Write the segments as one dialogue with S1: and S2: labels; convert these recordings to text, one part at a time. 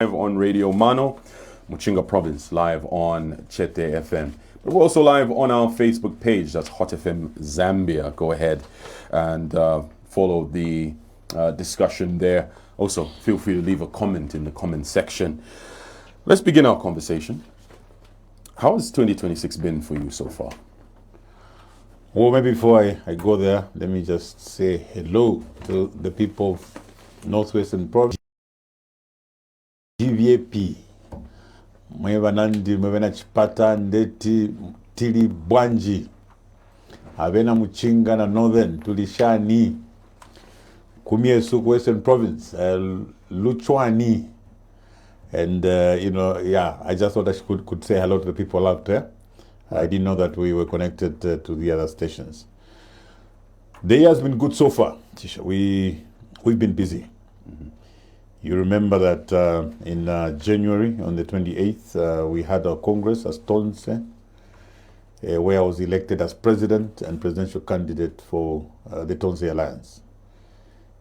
S1: Live on Radio Mano, Muchinga Province, live on Chete FM. But we're also live on our Facebook page, that's Hot FM Zambia. Go ahead and follow the discussion there. Also, feel free to leave a comment in the comment section. Let's begin our conversation. How has 2026 been for you so far?
S2: Well, maybe before I go there, let me just say hello to the people of Northwestern Province. GVAP mweva nandi mweva chipata ndeti tili bwanji avena Muchinga na Northern tulishani kumiesu Western Province luchwani and I just thought I could say hello to the people out there. I didn't know that we were connected to the other stations. The year has been good so far. We've been busy. Mm-hmm. You remember that in January, on the 28th, we had our Congress as Tonse, where I was elected as president and presidential candidate for the Tonse Alliance.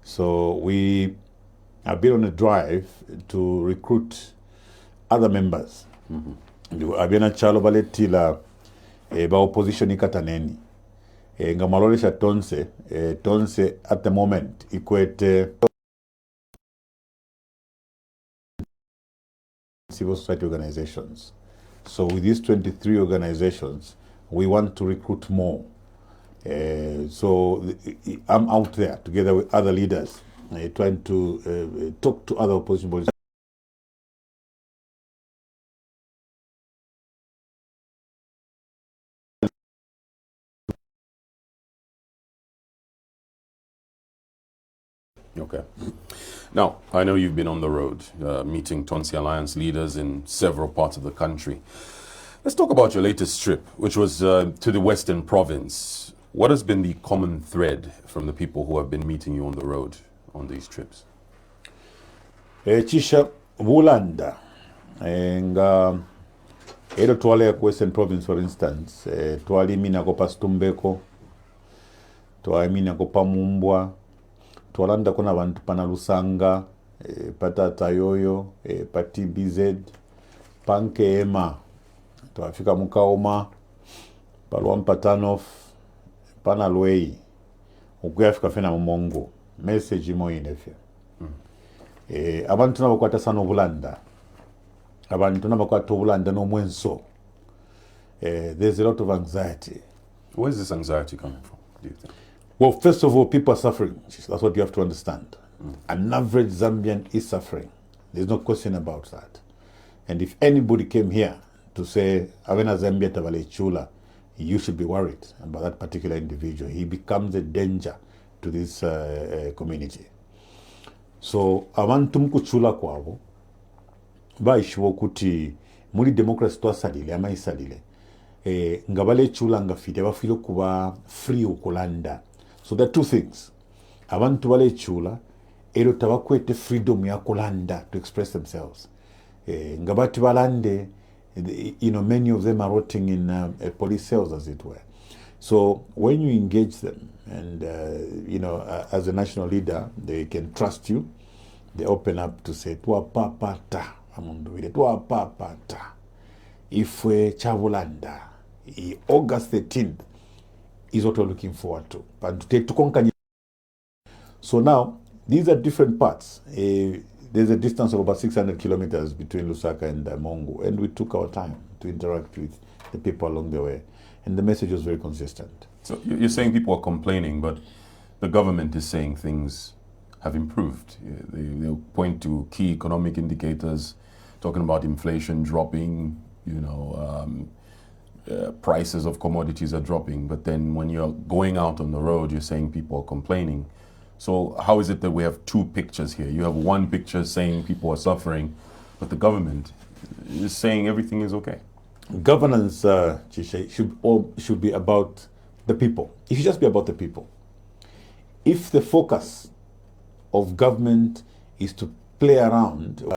S2: So we have been on a drive to recruit other members. Abena chalo baletila ba opposition ikataneni. Ngamaloresha Tonse, Tonse at the moment equate civil society organizations. So with these 23 organizations, we want to recruit more. So I'm out there together with other leaders, trying to talk to other opposition bodies.
S1: Okay. Now, I know you've been on the road, meeting Tonse Alliance leaders in several parts of the country. Let's talk about your latest trip, which was to the Western Province. What has been the common thread from the people who have been meeting you on the road on these trips?
S2: Chisha Bulanda. Nga edo tuwale Western Province, for instance, tuwali mina kopa Stumbeko, tuwali mina kopa Mumbwa, tuwalanda kuna bantu pana Lusanga, pata Tayoyo, pati BZ, panke Ema, tuwafika Mukaoma, paluwa Patanof, pana Lwei, ukuyafika fena Mumongo, message imo inefya. Abantu nabakwata sano Bulanda, abantu nabakwata Bulanda no mwenso. There's a lot of anxiety.
S1: Where is this anxiety coming from, do you think?
S2: Well, first of all, people are suffering. That's what you have to understand. An average Zambian is suffering. There's no question about that. And if anybody came here to say, Avena Zambia Tavale Chula, you should be worried about that particular individual. He becomes a danger to this community. So, abantu mkuchula kwabo, baishiwo kuti, muri democracy twasalile, ama isalile. Ngabale chula ngafite, bafilo kuba free ukulanda. So there are two things. Abantu bale chula, ero tabakwete freedom ya kulanda to express themselves. Ngabati balande, many of them are rotting in police cells, as it were. So when you engage them, and as a national leader, they can trust you. They open up to say, "Tua papata, Mundubile, tua papata." Ifwe chavulanda, August 13th. Is what we're looking forward to. So now, these are different parts. There's a distance of about 600 kilometers between Lusaka and Mongo, and we took our time to interact with the people along the way. And the message was very consistent.
S1: So you're saying people are complaining, but the government is saying things have improved. They'll point to key economic indicators, talking about inflation dropping, prices of commodities are dropping, but then when you're going out on the road, you're saying people are complaining. So how is it that we have two pictures here? You have one picture saying people are suffering, but the government is saying everything is okay.
S2: Governance, Chishe, should be about the people. It should just be about the people. If the focus of government is to play around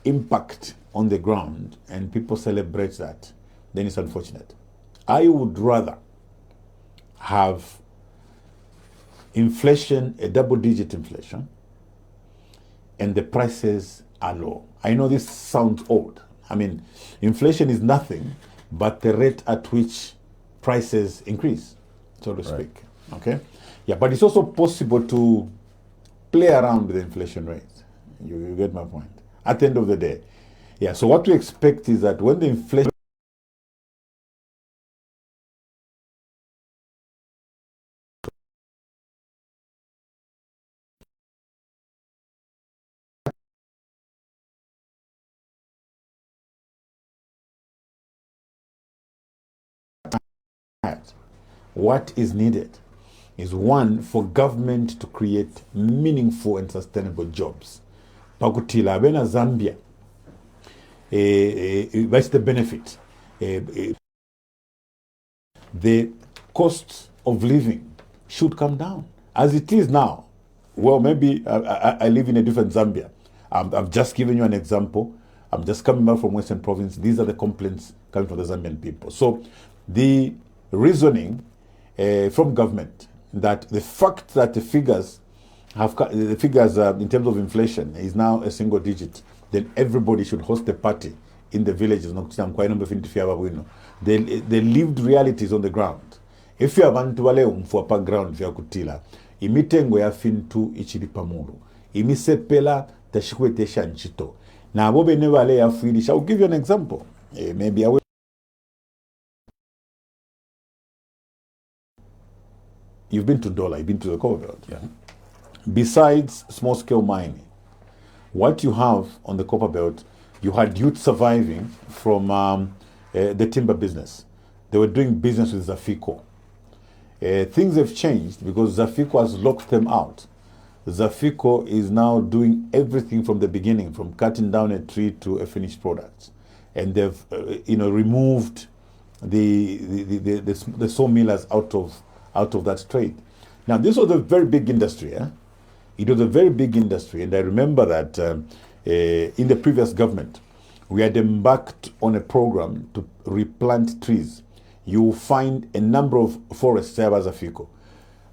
S2: impact on the ground and people celebrate that, then it's unfortunate. I would rather have inflation, a double-digit inflation, and the prices are low. I know this sounds odd. I mean, inflation is nothing but the rate at which prices increase, so to speak. Okay? Yeah, but it's also possible to play around with the inflation rate. You get my point. At the end of the day. Yeah, so what we expect is that when the inflation what is needed is one, for government to create meaningful and sustainable jobs. Pakutila abena Zambia, that's the benefit. The cost of living should come down. As it is now, well, maybe I live in a different Zambia. I've just given you an example. I'm just coming back from Western Province. These are the complaints coming from the Zambian people. So the reasoning from government that the fact that the figures in terms of inflation is now a single digit, then everybody should host a party in the villages. The lived realities on the ground. If you have abantu for upper ground vya kutila, imitengo ya fintu ichiri pamuru, imisepela tashikwetesha nchito. Na abobe nevale ya fuilisha. I'll give you an example. Maybe I will. You've been to Dola, you've been to the Copperbelt.
S1: Yeah.
S2: Besides small-scale mining, what you have on the Copperbelt, you had youth surviving from the timber business. They were doing business with Zafico. Things have changed because Zafico has locked them out. Zafico is now doing everything from the beginning, from cutting down a tree to a finished product. And they've removed the sawmillers out of that trade. Now, this was a very big industry. It was a very big industry, and I remember that in the previous government, we had embarked on a program to replant trees. You will find a number of forests there as Zafico.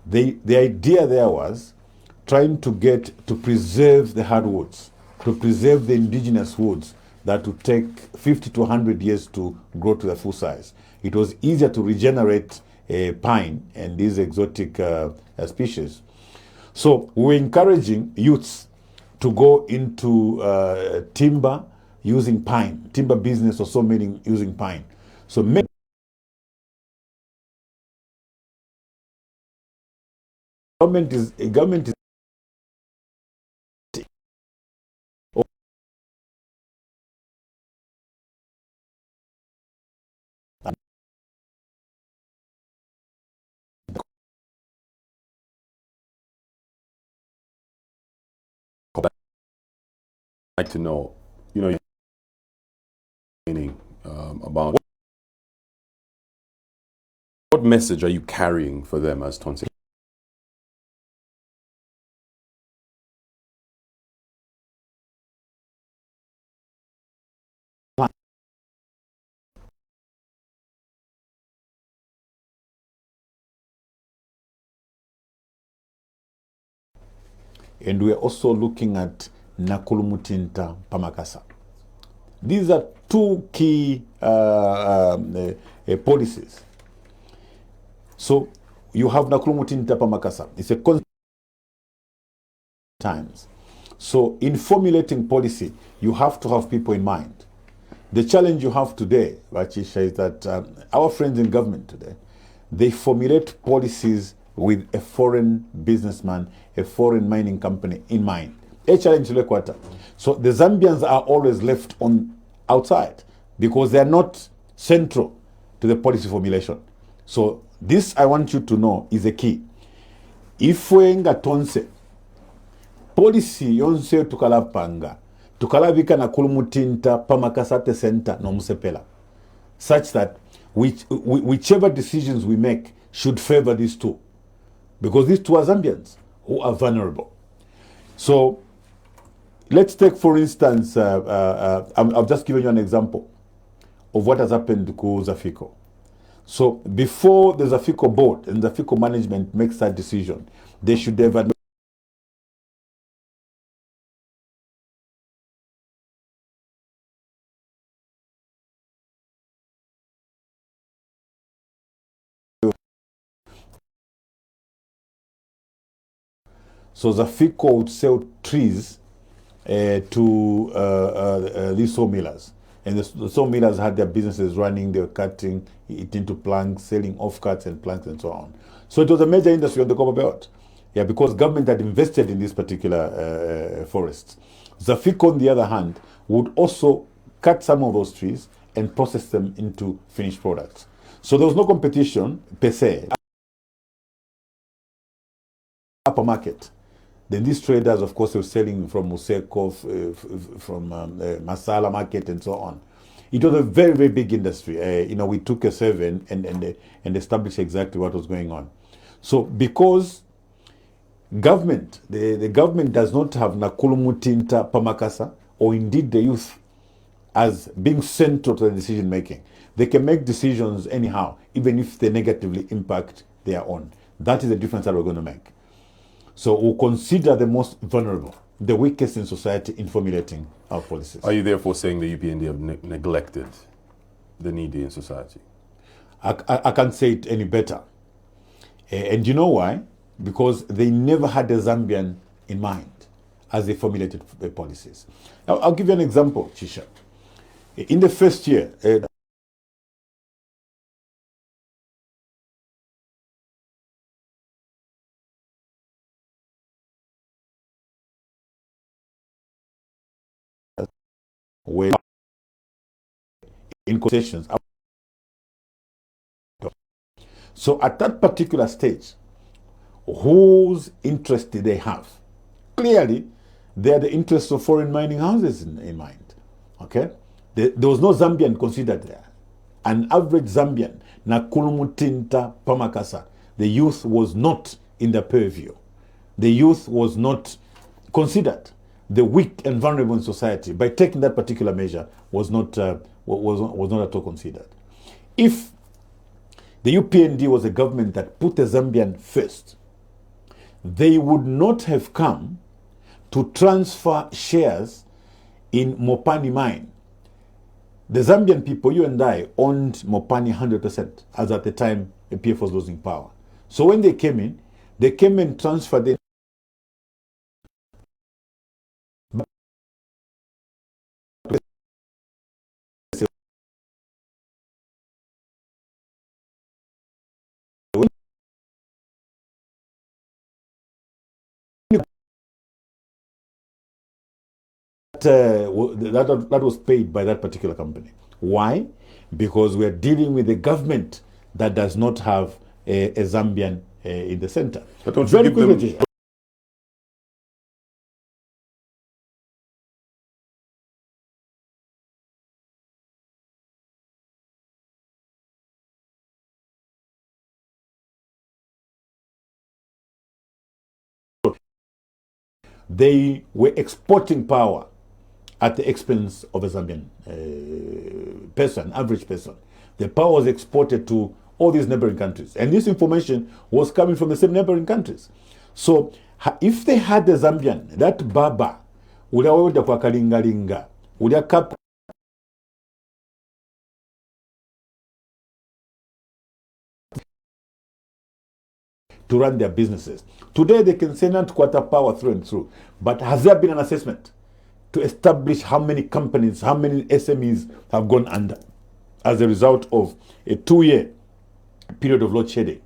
S2: The idea there was trying to preserve the hardwoods, to preserve the indigenous woods that would take 50 to 100 years to grow to the full size. It was easier to regenerate pine and these exotic species. So we were encouraging youths to go into timber using pine, timber business or sawmilling using pine. So government is
S1: I'd like to know, about what message are you carrying for them as Tonse?
S2: and we are also looking at Nakulumutinta Pamakasa. These are two key policies. So you have Nakulumutinta Pamakasa. It's a constant times. So in formulating policy, you have to have people in mind. The challenge you have today, Vachisha, is that our friends in government today, they formulate policies with a foreign businessman, a foreign mining company in mind. A challenge to Lekwata. So the Zambians are always left on outside because they are not central to the policy formulation. So this, I want you to know, is a key. If we nga Tonse, policy yonse tukalapanga, tukalabika na kulumutinta pamakasate center no musepela, such that whichever decisions we make should favor these two. Because these two are Zambians who are vulnerable. So let's take, for instance, I've just given you an example of what has happened to Zafico. So before the Zafiko board and the Zafiko management makes that decision, they should have so Zafiko would sell trees to these sawmillers. And the sawmillers had their businesses running, they were cutting it into planks, selling offcuts and planks and so on. So it was a major industry on the Copper Belt. Yeah, because government had invested in these particular forests. Zafiko, on the other hand, would also cut some of those trees and process them into finished products. So there was no competition per se. Upper market. Then these traders, of course, were selling from Museko, from Masala market, and so on. It was a very, very big industry. We took a survey and established exactly what was going on. So because government, the government does not have Nakulumutinta Pamakasa, or indeed the youth, as being central to the decision making. They can make decisions anyhow, even if they negatively impact their own. That is the difference that we're going to make. So we'll consider the most vulnerable, the weakest in society, in formulating our policies.
S1: Are you therefore saying the UPND have neglected the needy in society?
S2: I can't say it any better. And you know why? Because they never had a Zambian in mind as they formulated policies. Now, I'll give you an example, Chisha. In the first year, where in quotations. So at that particular stage, whose interest did they have? Clearly, they had the interests of foreign mining houses in mind. Okay? There was no Zambian considered there. An average Zambian, Nakulumutinta Pamakasa, the youth was not in the purview. The youth was not considered. The weak and vulnerable in society, by taking that particular measure, was not at all considered. If the UPND was a government that put the Zambian first, they would not have come to transfer shares in Mopani mine. The Zambian people, you and I, owned Mopani 100%, as at the time APF was losing power. So when they came in and transferred it. That was paid by that particular company. Why? Because we're dealing with a government that does not have a Zambian in the center.
S1: But don't you give them...
S2: They were exporting power at the expense of a Zambian person, average person. The power was exported to all these neighboring countries. And this information was coming from the same neighboring countries. So if they had the Zambian, that Baba, would have kwa kalingalinga, would have kept to run their businesses. Today they can send out quarter power through and through. But has there been an assessment to establish how many companies, how many SMEs have gone under as a result of a 2-year period of load shedding?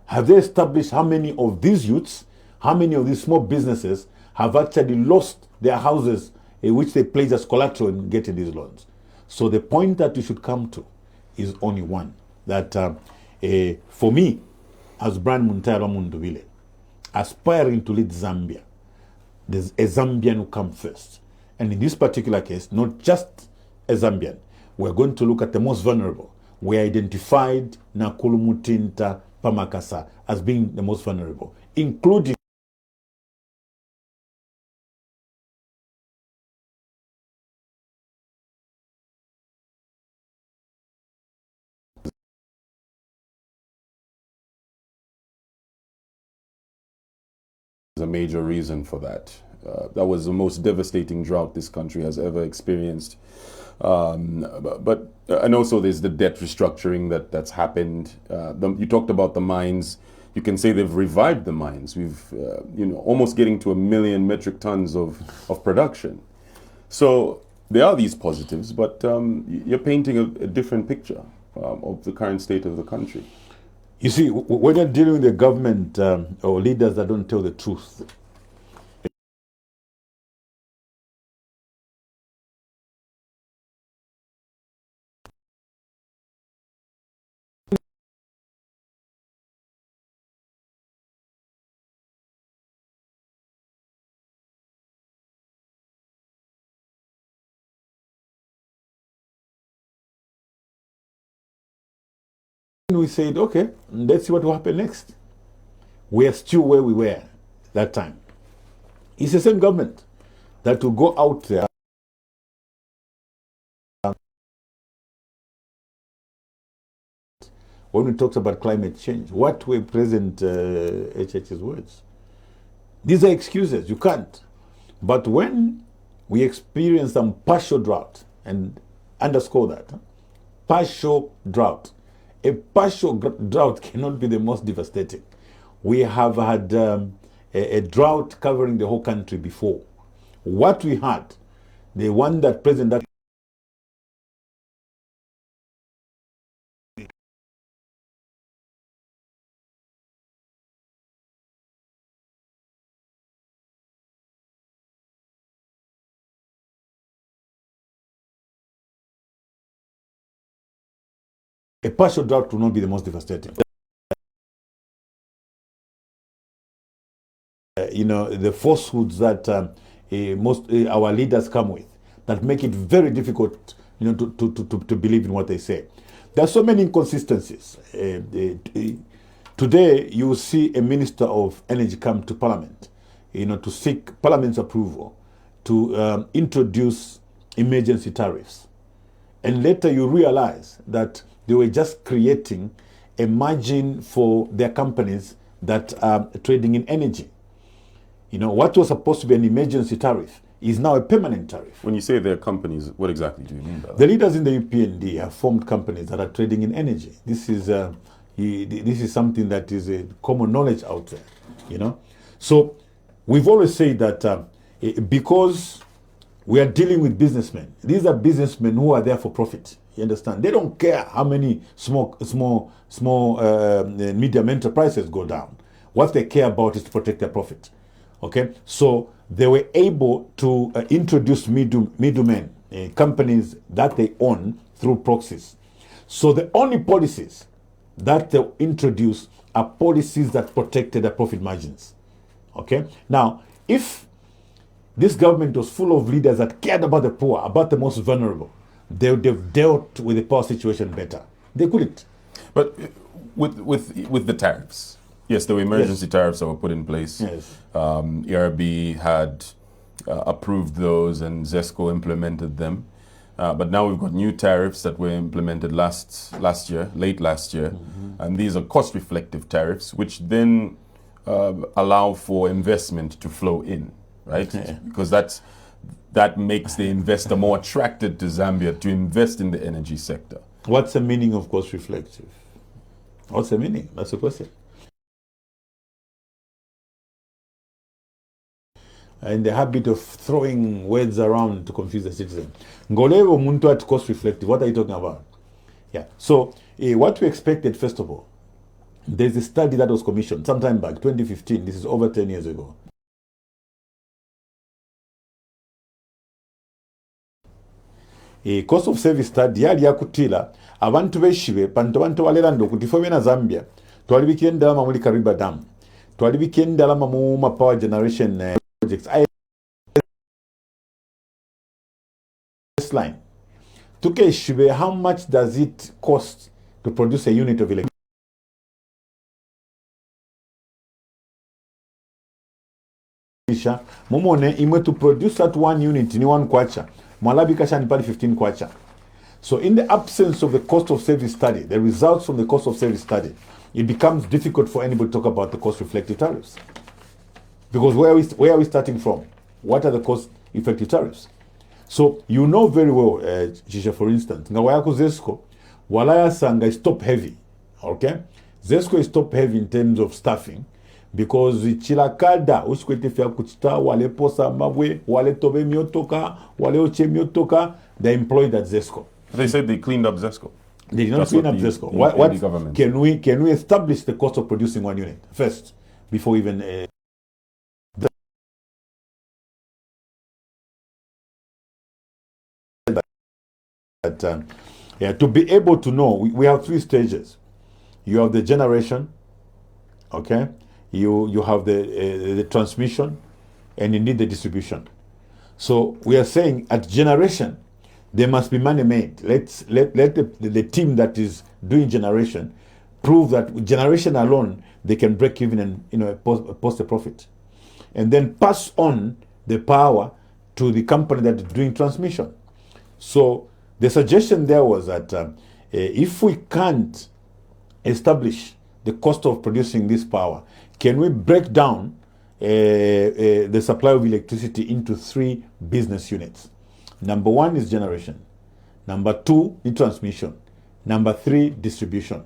S2: Have they established how many of these youths, how many of these small businesses have actually lost their houses which they pledged as collateral in getting these loans? So the point that we should come to is only one, that for me, as Brian Muntaira Mundubile, aspiring to lead Zambia, there's a Zambian who comes first. And in this particular case, not just a Zambian, we're going to look at the most vulnerable. We identified Nakulumutinta Pamakasa as being the most vulnerable, including
S1: a major reason for that. That was the most devastating drought this country has ever experienced. And also there's the debt restructuring that's happened. You talked about the mines. You can say they've revived the mines. We've, almost getting to 1 million metric tons of production. So there are these positives, but you're painting a different picture of the current state of the country.
S2: You see, when you're dealing with a government or leaders that don't tell the truth, we said, okay, let's see what will happen next. We are still where we were that time. It's the same government that will go out there when we talked about climate change. What were President HH's words? These are excuses. You can't. But when we experience some partial drought, and underscore that, partial drought, a partial drought cannot be the most devastating. We have had a drought covering the whole country before. What we had, the one that President a partial drought will not be the most devastating. The falsehoods that most our leaders come with that make it very difficult, to believe in what they say. There are so many inconsistencies. Today, you will see a minister of energy come to Parliament, to seek Parliament's approval to introduce emergency tariffs, and later you realize that they were just creating a margin for their companies that are trading in energy. What was supposed to be an emergency tariff is now a permanent tariff.
S1: When you say their companies, what exactly do you mean by that?
S2: The leaders in the UPND have formed companies that are trading in energy. This is something that is a common knowledge out there. So we've always said that because we are dealing with businessmen, these are businessmen who are there for profit. You understand? They don't care how many small medium enterprises go down. What they care about is to protect their profit. Okay, so they were able to introduce middlemen, companies that they own through proxies. So the only policies that they introduce are policies that protected their profit margins. Okay, now if this government was full of leaders that cared about the poor, about the most vulnerable, they would have dealt with the power situation better. They couldn't.
S1: But with the tariffs, yes, there were emergency tariffs that were put in place.
S2: Yes.
S1: ERB had approved those, and ZESCO implemented them. But now we've got new tariffs that were implemented late last year, and these are cost-reflective tariffs, which then allow for investment to flow in, right? Yeah. Because that makes the investor more attracted to Zambia to invest in the energy sector.
S2: What's the meaning of cost-reflective? What's the meaning? That's the question. In the habit of throwing words around to confuse the citizen. Ngolevo muntu at cost reflective. What are you talking about? Yeah. So what we expected, first of all, there's a study that was commissioned sometime back, 2015. This is over 10 years ago. A cost of service study yali yakutila abantu beshibe panto bantu walerando kutifo na Zambia twali bikenda lama muri Kariba Dam twali bikenda lama mu power generation projects. Line. Shibe, how much does it cost to produce a unit of electricity? Momone imwe to produce that one unit in one kwacha. Malabi kasha nipali 15 kwacha. So in the absence of the cost of service study, the results from the cost of service study, it becomes difficult for anybody to talk about the cost reflective tariffs. Because where are we starting from? What are the cost-effective tariffs? So you know very well, Chisha, for instance, nga wayako Zesco, walaya sanga is top heavy, okay? Zesco is top heavy in terms of staffing, because chilakada usikwete fya kuchita wale posa mabwe wale tobe miotoka wale oche miotoka, they're employed at Zesco.
S1: They said they cleaned up Zesco.
S2: They did not clean up Zesco. What can we establish the cost of producing one unit first before even to be able to know, we have three stages. You have the generation, okay? You have the transmission, and you need the distribution. So we are saying at generation, there must be money made. Let the team that is doing generation prove that with generation alone they can break even and post a profit, and then pass on the power to the company that is doing transmission. So the suggestion there was that if we can't establish the cost of producing this power, can we break down the supply of electricity into three business units? Number one is generation. Number two is transmission. Number three, distribution.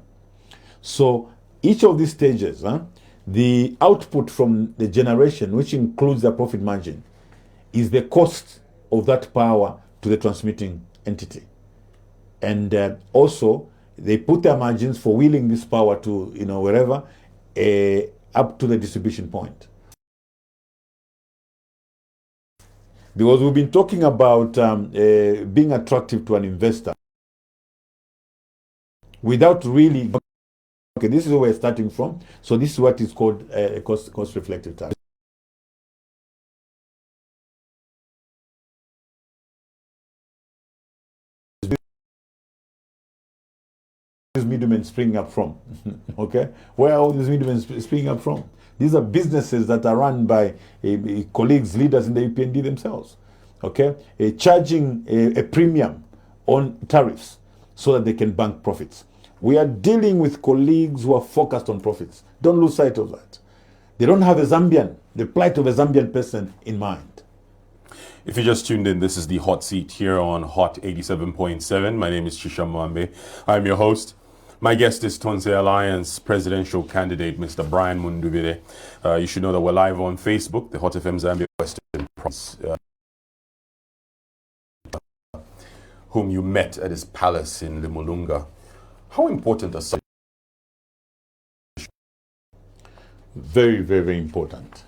S2: So each of these stages, the output from the generation, which includes the profit margin, is the cost of that power to the transmitting entity. And also, they put their margins for wheeling this power to, wherever, up to the distribution point. Because we've been talking about being attractive to an investor without really, okay, this is where we're starting from. So this is what is called a cost-reflective tariff. These middlemen spring up from, okay? Where are all these middlemen springing up from? These are businesses that are run by colleagues, leaders in the UPND themselves, okay? Charging a premium on tariffs so that they can bank profits. We are dealing with colleagues who are focused on profits. Don't lose sight of that. They don't have the plight of a Zambian person in mind.
S1: If you just tuned in, this is the Hot Seat here on Hot 87.7. My name is Chisha Mwambe. I'm your host. My guest is Tonse Alliance presidential candidate, Mr. Brian Mundubile. You should know that we're live on Facebook, the Hot FM Zambia Western Province, whom you met at his palace in Limulunga. How important are such?
S2: Very, very, very important.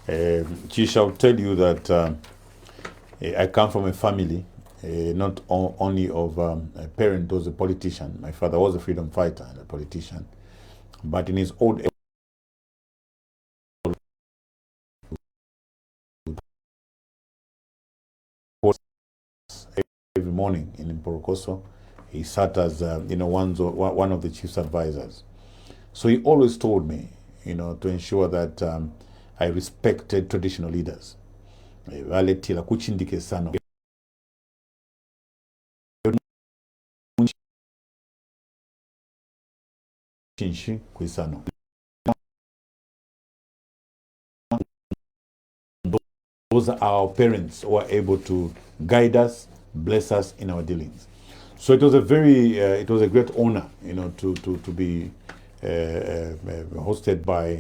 S2: Chisha, I'll tell you that I come from a family not only of a parent who was a politician. My father was a freedom fighter and a politician, but in his old age, every morning in Mporokoso, he sat as one of the chief's advisors. So he always told me, to ensure that I respected traditional leaders. Those are our parents who are able to guide us, bless us in our dealings. So it was a great honor, to be hosted by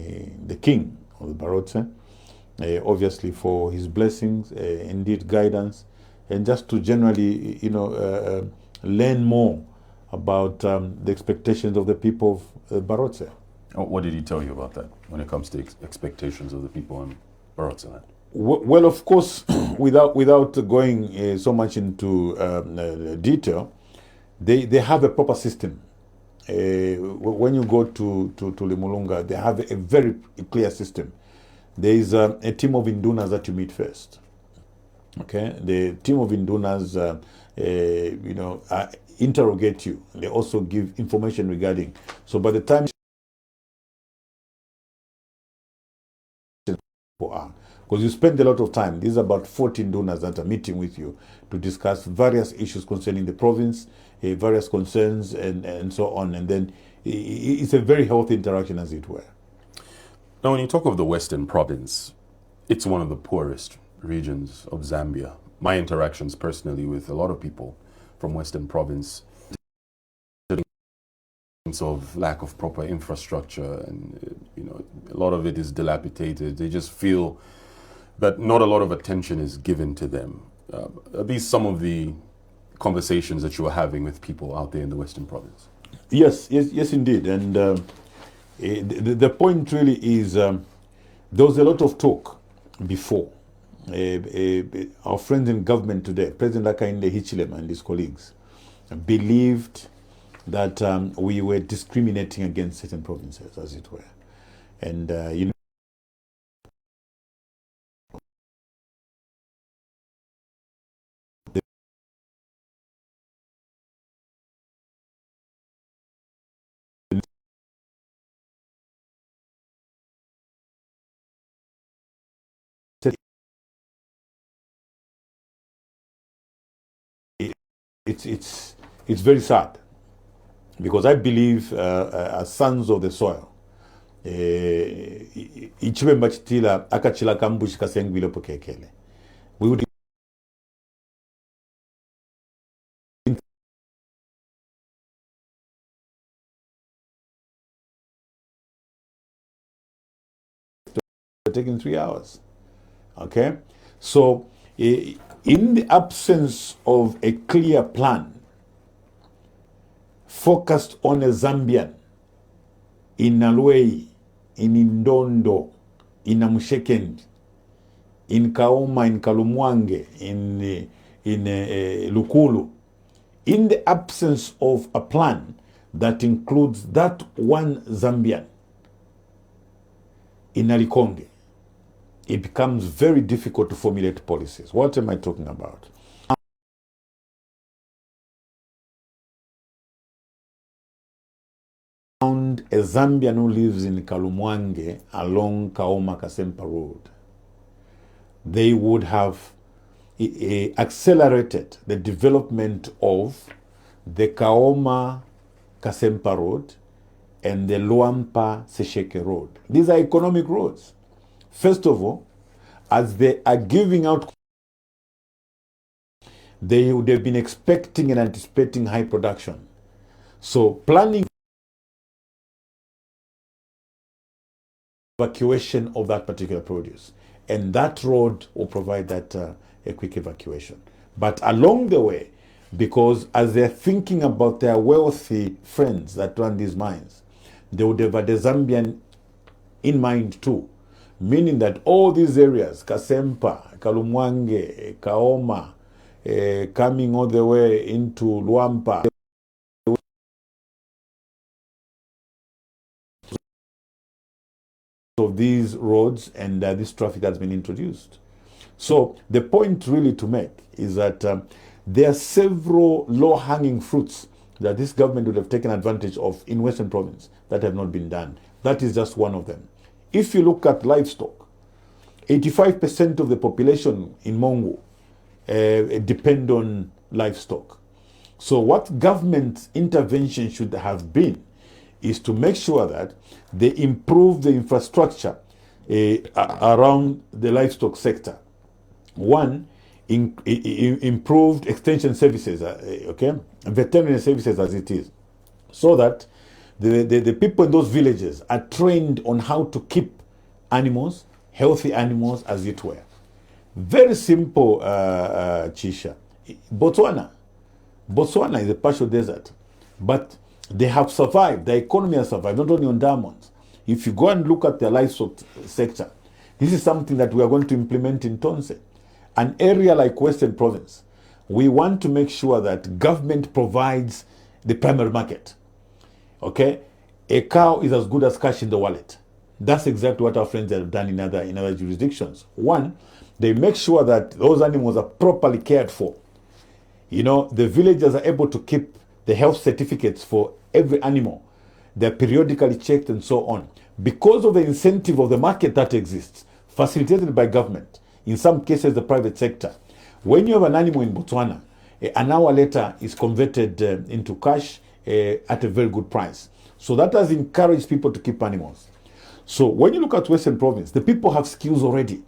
S2: the king of the Barotse, obviously for his blessings, indeed guidance, and just to generally, learn more about the expectations of the people of Barotse.
S1: What did he tell you about that when it comes to expectations of the people in Barotse land?
S2: Well, of course, without going so much into detail, they have a proper system. When you go to Limulunga, they have a very clear system. There is a team of indunas that you meet first. Okay, the team of indunas, interrogate you. They also give information regarding. So by the time because you spend a lot of time, these are about 14 donors that are meeting with you to discuss various issues concerning the province, various concerns, and so on. And then it's a very healthy interaction, as it were.
S1: Now, when you talk of the Western Province, It's one of the poorest regions of Zambia. My interactions personally with a lot of people from Western Province, of lack of proper infrastructure, and a lot of it is dilapidated. They just feel that not a lot of attention is given to them. Are these some of the conversations that you are having with people out there in the Western Province?
S2: Yes, indeed. And the point really is there was a lot of talk before. Our friends in government today, President Hakainde Hichilema and his colleagues, believed that we were discriminating against certain provinces, as it were. And, it's very sad, because I believe as sons of the soil, we would taken 3 hours. Okay, so in the absence of a clear plan focused on a Zambian in Nalwei, in Indondo, in Namushekend, in Kaoma, in Kalumwange, in Lukulu, in the absence of a plan that includes that one Zambian in Alikonge, it becomes very difficult to formulate policies. What am I talking about? Found a Zambian who lives in Kalumwange along Kaoma Kasempa Road. They would have accelerated the development of the Kaoma Kasempa Road and the Luampa Sesheke Road. These are economic roads. First of all, as they are giving out, they would have been expecting and anticipating high production. So planning evacuation of that particular produce. And that road will provide that a quick evacuation. But along the way, because as they're thinking about their wealthy friends that run these mines, they would have had the Zambian in mind too. Meaning that all these areas, Kasempa, Kalumwange, Kaoma, coming all the way into Luampa, of these roads, and this traffic has been introduced. So the point really to make is that there are several low-hanging fruits that this government would have taken advantage of in Western Province that have not been done. That is just one of them. If you look at livestock, 85% of the population in Mongo depend on livestock. So what government intervention should have been is to make sure that they improve the infrastructure around the livestock sector. One, improved extension services, veterinary services as it is, so that the people in those villages are trained on how to keep animals, healthy animals as it were. Very simple, Chisha. Botswana is a partial desert, but they have survived. The economy has survived, not only on diamonds. If you go and look at the livestock sector, this is something that we are going to implement in Tonse. An area like Western Province, we want to make sure that government provides the primary market. Okay? A cow is as good as cash in the wallet. That's exactly what our friends have done in other jurisdictions. One, they make sure that those animals are properly cared for. You know, the villagers are able to keep the health certificates for every animal. They're periodically checked and so on. Because of the incentive of the market that exists, facilitated by government, in some cases the private sector. When you have an animal in Botswana, an hour later is converted into cash at a very good price. So that has encouraged people to keep animals. So when you look at Western Province, the people have skills already.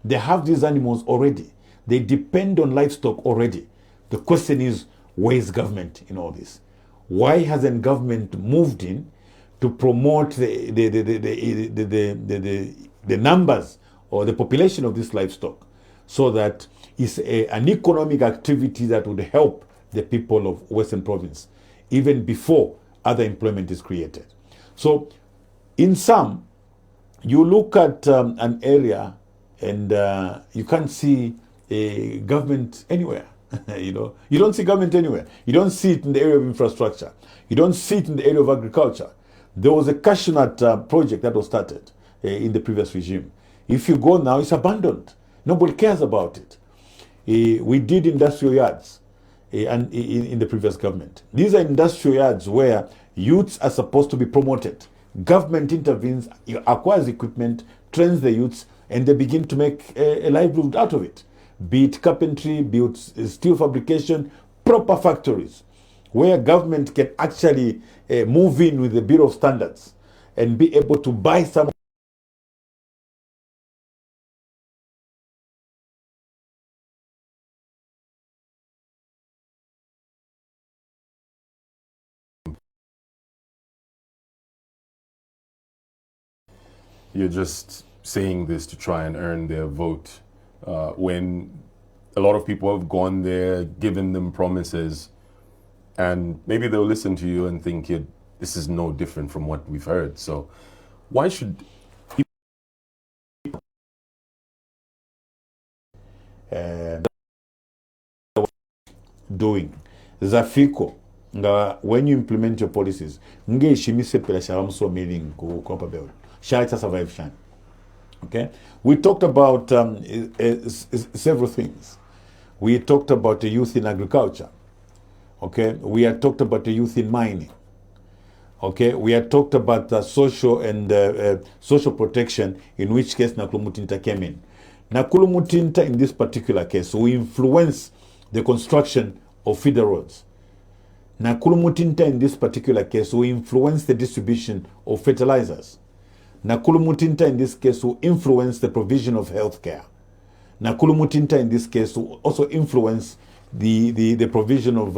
S2: They have these animals already. They depend on livestock already. The question is, where is government in all this? Why hasn't government moved in to promote the numbers or the population of this livestock, so that it's an economic activity that would help the people of Western Province even before other employment is created? So in sum, you look at an area and you can't see a government anywhere. You don't see government anywhere. You don't see it in the area of infrastructure. You don't see it in the area of agriculture. There was a cashew nut project that was started in the previous regime. If you go now, it's abandoned. Nobody cares about it. We did industrial yards and in the previous government. These are industrial yards where youths are supposed to be promoted. Government intervenes, acquires equipment, trains the youths, and they begin to make a livelihood out of it. Be it carpentry, be it steel fabrication, proper factories where government can actually move in with the Bureau of Standards and be able to buy some.
S1: You're just saying this to try and earn their vote when a lot of people have gone there, given them promises, and maybe they'll listen to you and think this is no different from what we've heard. So why should
S2: doing zafiko nga when you implement your policies ngeishimise pela sharam so meaning ku compare shall survive shan. Okay, we talked about several things. We talked about the youth in agriculture. Okay, we had talked about the youth in mining. Okay, we had talked about the social and social protection, in which case Nakulumutinta came in. Nakulumutinta in this particular case, we influence the construction of feeder roads. Nakulumutinta in this particular case, we influence the distribution of fertilizers. Nakulumutinta in this case will influence the provision of health care. Nakulumutinta in this case will also influence the provision of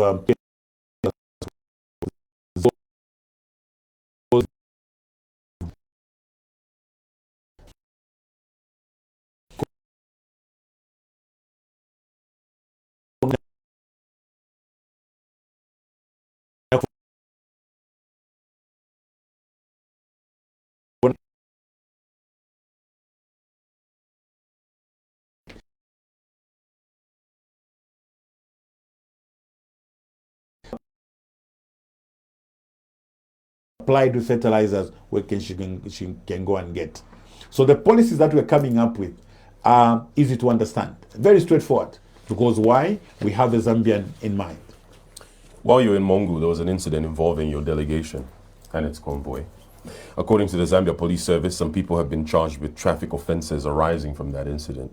S2: applied with fertilizers where she can go and get. So the policies that we're coming up with are easy to understand, very straightforward. Because why? We have a Zambian in mind.
S1: While you were in Mongu, there was an incident involving your delegation and its convoy. According to the Zambia Police Service, some people have been charged with traffic offenses arising from that incident.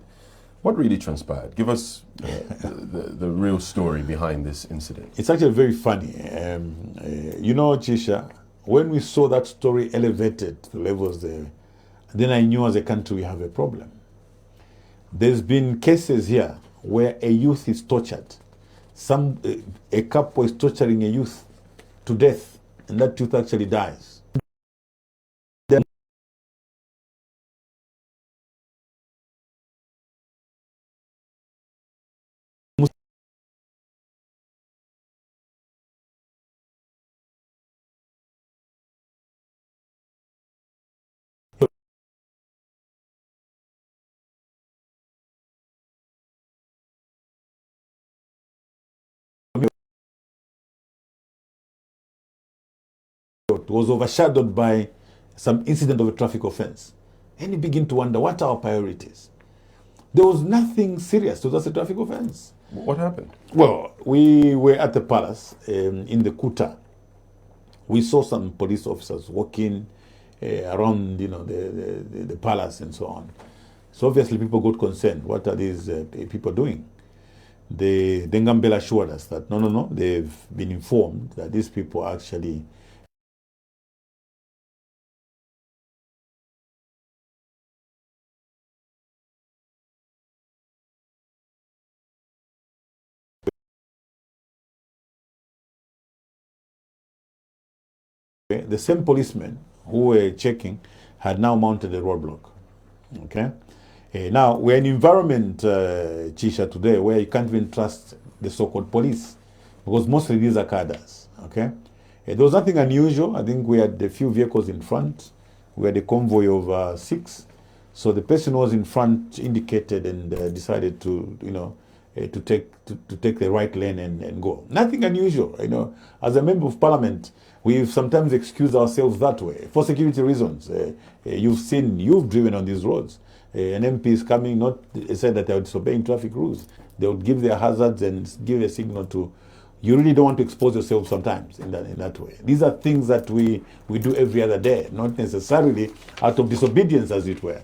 S1: What really transpired? Give us the real story behind this incident.
S2: It's actually very funny. Chisha, when we saw that story elevated to levels there, then I knew as a country we have a problem. There's been cases here where a youth is tortured. A couple is torturing a youth to death, and that youth actually dies. Was overshadowed by some incident of a traffic offense. And you begin to wonder, what are our priorities? There was nothing serious, so that's a traffic offense.
S1: What happened?
S2: Well, we were at the palace in the Kuta. We saw some police officers walking around, the palace and so on. So obviously people got concerned. What are these people doing? The Ngambela assured us that no, they've been informed that these people are actually the same policemen who were checking had now mounted a roadblock. Okay. Now we're in an environment, Chisha, today where you can't even trust the so-called police because mostly these are cadres. Okay. There was nothing unusual. I think we had a few vehicles in front. We had a convoy of 6. So the person who was in front indicated and decided to, to take the right lane and go. Nothing unusual, As a member of parliament, we sometimes excuse ourselves that way for security reasons. You've driven on these roads. An MP is coming, not said that they are disobeying traffic rules. They would give their hazards and give a signal to. You really don't want to expose yourself sometimes in that way. These are things that we do every other day, not necessarily out of disobedience, as it were.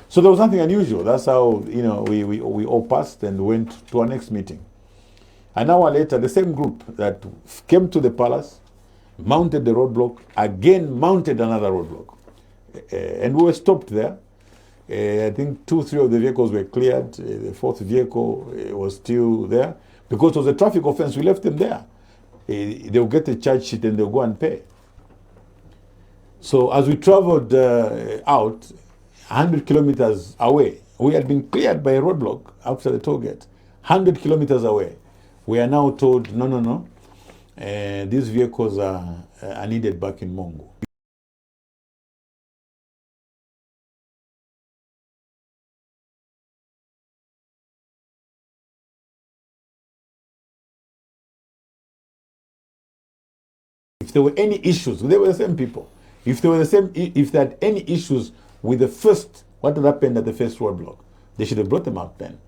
S2: So there was nothing unusual. That's how we all passed and went to our next meeting. An hour later, the same group that came to the palace, mounted the roadblock, again mounted another roadblock. And we were stopped there. I think 2-3 of the vehicles were cleared. The 4th vehicle was still there. Because it was a traffic offense, we left them there. They'll get a charge sheet and they'll go and pay. So as we traveled out, 100 kilometers away, we had been cleared by a roadblock outside the toll gate. 100 kilometers away. We are now told, no. These vehicles are needed back in Mongo. If there were any issues, they were the same people. If they had any issues with the first, what had happened at the first roadblock, they should have brought them out then.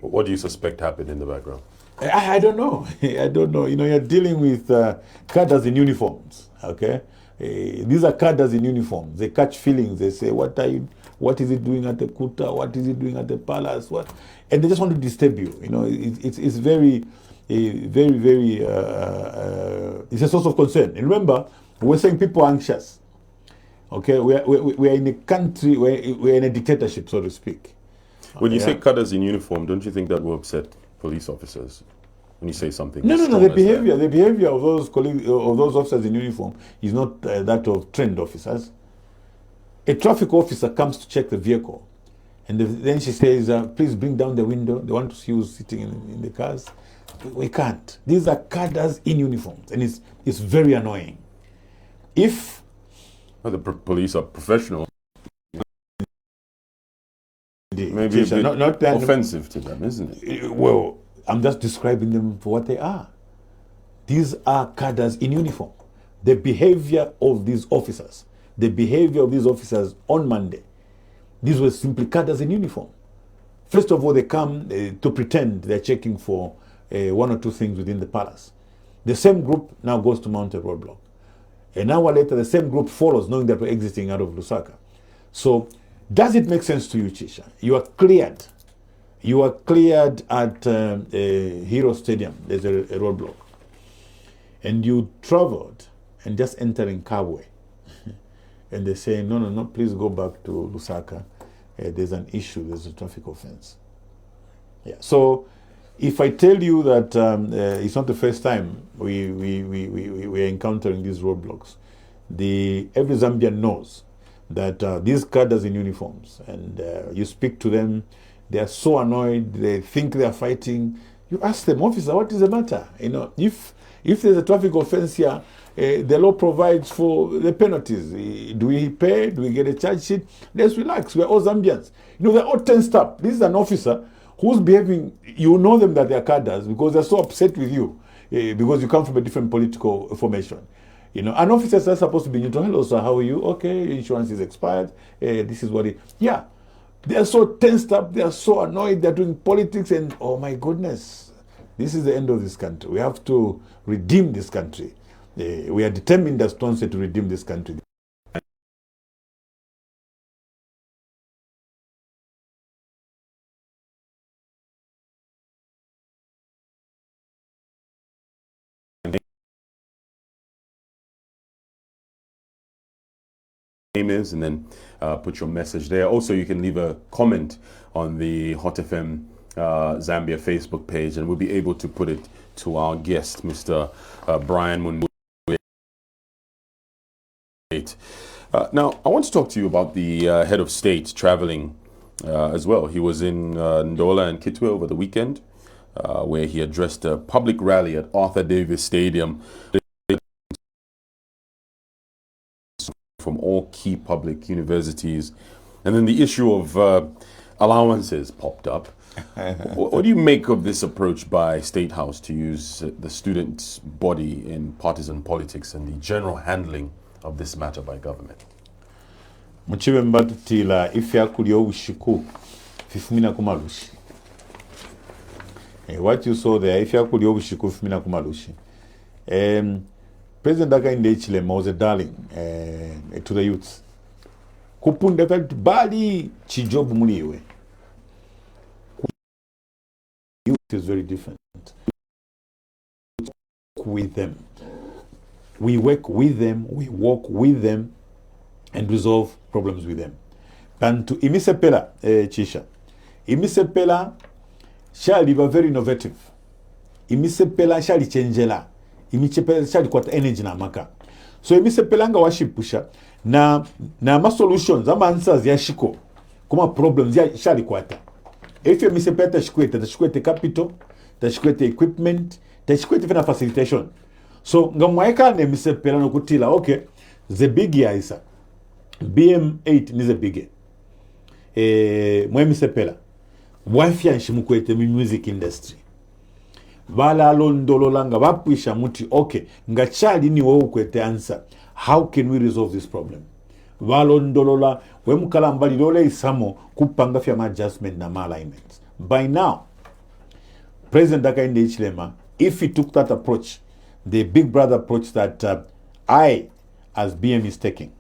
S1: What do you suspect happened in the background?
S2: I don't know. I don't know. You're dealing with cadres in uniforms. Okay, these are cadres in uniforms. They catch feelings. They say, "What is it doing at the Kuta? What is it doing at the palace? What?" And they just want to disturb you. It's very, very. It's a source of concern. And remember, we're saying people are anxious. Okay, we're in a country where we're in a dictatorship, so to speak.
S1: When you say cadres in uniform, don't you think that will upset police officers when you say something?
S2: No. The behavior of those officers in uniform is not that of trained officers. A traffic officer comes to check the vehicle, and then she says, "Please bring down the window. They want to see who's sitting in the cars." We can't. These are cadres in uniforms, and it's very annoying. If
S1: the police are professional, maybe
S2: it's not
S1: offensive to them, isn't it?
S2: Well, I'm just describing them for what they are. These are cadres in uniform. The behavior of these officers on Monday, these were simply cadres in uniform. First of all, they come to pretend they're checking for 1 or 2 things within the palace. The same group now goes to mount a roadblock. An hour later, the same group follows, knowing that we're exiting out of Lusaka. So, does it make sense to you, Chisha? You are cleared. You are cleared at Hero Stadium. There's a roadblock. And you traveled and just entering Kabwe. And they say, no, please go back to Lusaka. There's an issue. There's a traffic offense. Yeah. So, if I tell you that it's not the first time we're encountering these roadblocks, every Zambian knows that these cadres in uniforms, and you speak to them, they are so annoyed, they think they are fighting. You ask them, "Officer, what is the matter?" If there's a traffic offense here, the law provides for the penalties. Do we pay? Do we get a charge sheet? Let's relax. We're all Zambians. They're all tensed up. This is an officer who's behaving, you know them that they're cadres because they're so upset with you because you come from a different political formation. An officer is supposed to be neutral. "Hello, sir, how are you? Okay, insurance is expired. This is what it..." Yeah. They are so tensed up. They are so annoyed. They're doing politics and, oh my goodness, this is the end of this country. We have to redeem this country. We are determined as Tonse to redeem this country.
S1: Name is, and then put your message there. Also, you can leave a comment on the Hot FM Zambia Facebook page, and we'll be able to put it to our guest, Mr. Brian Mundubile. Now, I want to talk to you about the head of state traveling as well. He was in Ndola and Kitwe over the weekend, where he addressed a public rally at Arthur Davis Stadium from all key public universities. And then the issue of allowances popped up. What do you make of this approach by State House to use the students' body in partisan politics and the general handling of this matter by government?
S2: Muchibe mbatutila ifya kulyo ushiku fifumina kumalushi. What you saw there, ifya kulyo ushiku fifumina kumalushi. President Hakainde Hichilema was a darling to the youths. Kupunda felt bali chijobu muliwe. Youth is very different. With them. We work with them, we walk with them, and resolve problems with them. And to Imisepela, Chisha. Imisepela shall be very innovative. Imisepela shall changela. Imisepela shall kwata energy na maka. So Imisepela nga washipusha na ma solutions, ama answers ya shiko. Kuma problems ya shall kwata. If you Imisepela tashikwete capital, tashikwete equipment, tashikwete fena facilitation. So ngamwaeka ne Imisepela no kutila, okay, the big isa. BM8 nize bige. Mwemisepela. Wafia nshimukwete mi music industry. Bala londololanga bapuisha muti, okay, nga chali ni wewe kwete answer. How can we resolve this problem? Balondolola, we mukalambali lole isamo kupanga fya adjustment na alignments. By now, President Hakainde Hichilema, if he took that approach, the big brother approach that I, as BM, is taking,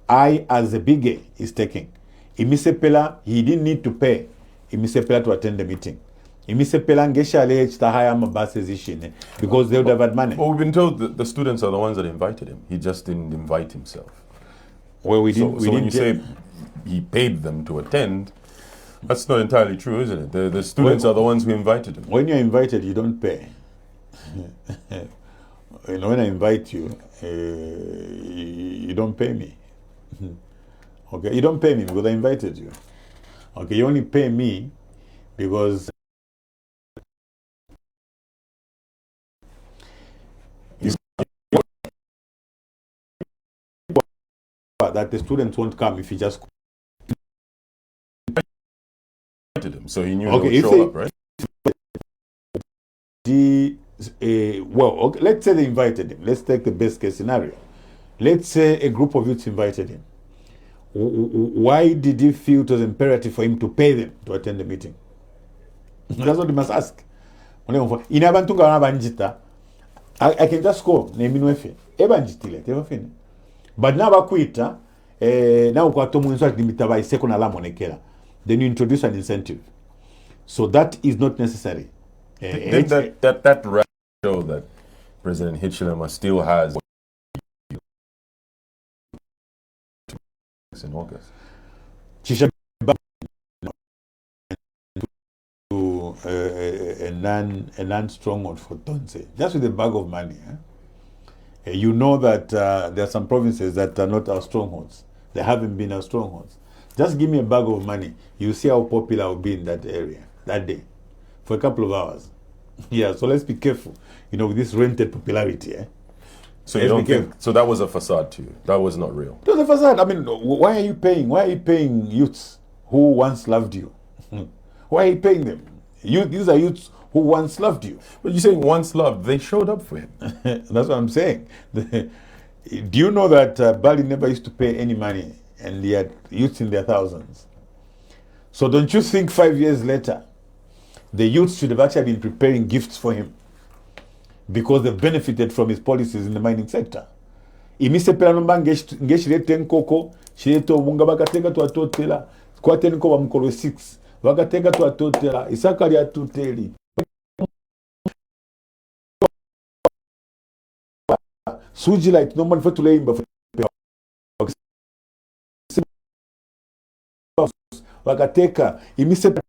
S2: I, as a big is taking. Imisepela, he didn't need to pay Imisepela to attend the meeting. Imisepela ngesha alehta haya mabuses ishine because they would have had money.
S1: Well, we've been told that the students are the ones that invited him. He just didn't invite himself.
S2: Well, we didn't.
S1: So when you say he paid them to attend, that's not entirely true, isn't it? The students are the ones who invited him.
S2: When you're invited, you don't pay. When I invite you, you don't pay me. Okay, you don't pay me because I invited you. Okay, you only pay me because that the students won't come if you just
S1: invited him, so he knew they would show up, right?
S2: Okay, let's say they invited him. Let's take the best case scenario. Let's say a group of youths invited him. Why did he feel it was imperative for him to pay them to attend the meeting? That's what you must ask. I can just go. But now bakuita, now then you introduce an incentive. So that is not necessary.
S1: Did that rally show that President Hichilema still has in August?
S2: A non-stronghold for Tonse, just with a bag of money. You know that there are some provinces that are not our strongholds. They haven't been our strongholds. Just give me a bag of money. You see how popular I'll be in that area that day for a couple of hours. Yeah, so let's be careful, with this rented popularity.
S1: So you don't think, so that was a facade to you? That was not real?
S2: It was a facade. I mean, why are you paying youths who once loved you? Why are you paying them? These are youths who once loved you.
S1: But you're saying once loved, they showed up for him.
S2: That's what I'm saying. Do you know that Bali never used to pay any money and he had youths in their thousands? So don't you think 5 years later, the youths should have actually been preparing gifts for him because they've benefited from his policies in the mining sector? Imisepela nomba ngeshirete nkoko, shirete obunga bakateka tu atotela, kwate nko bamukolo 6, bakateka tu atotela, isakali atuteli. Suji light no man for to lay imba wakateka imisepela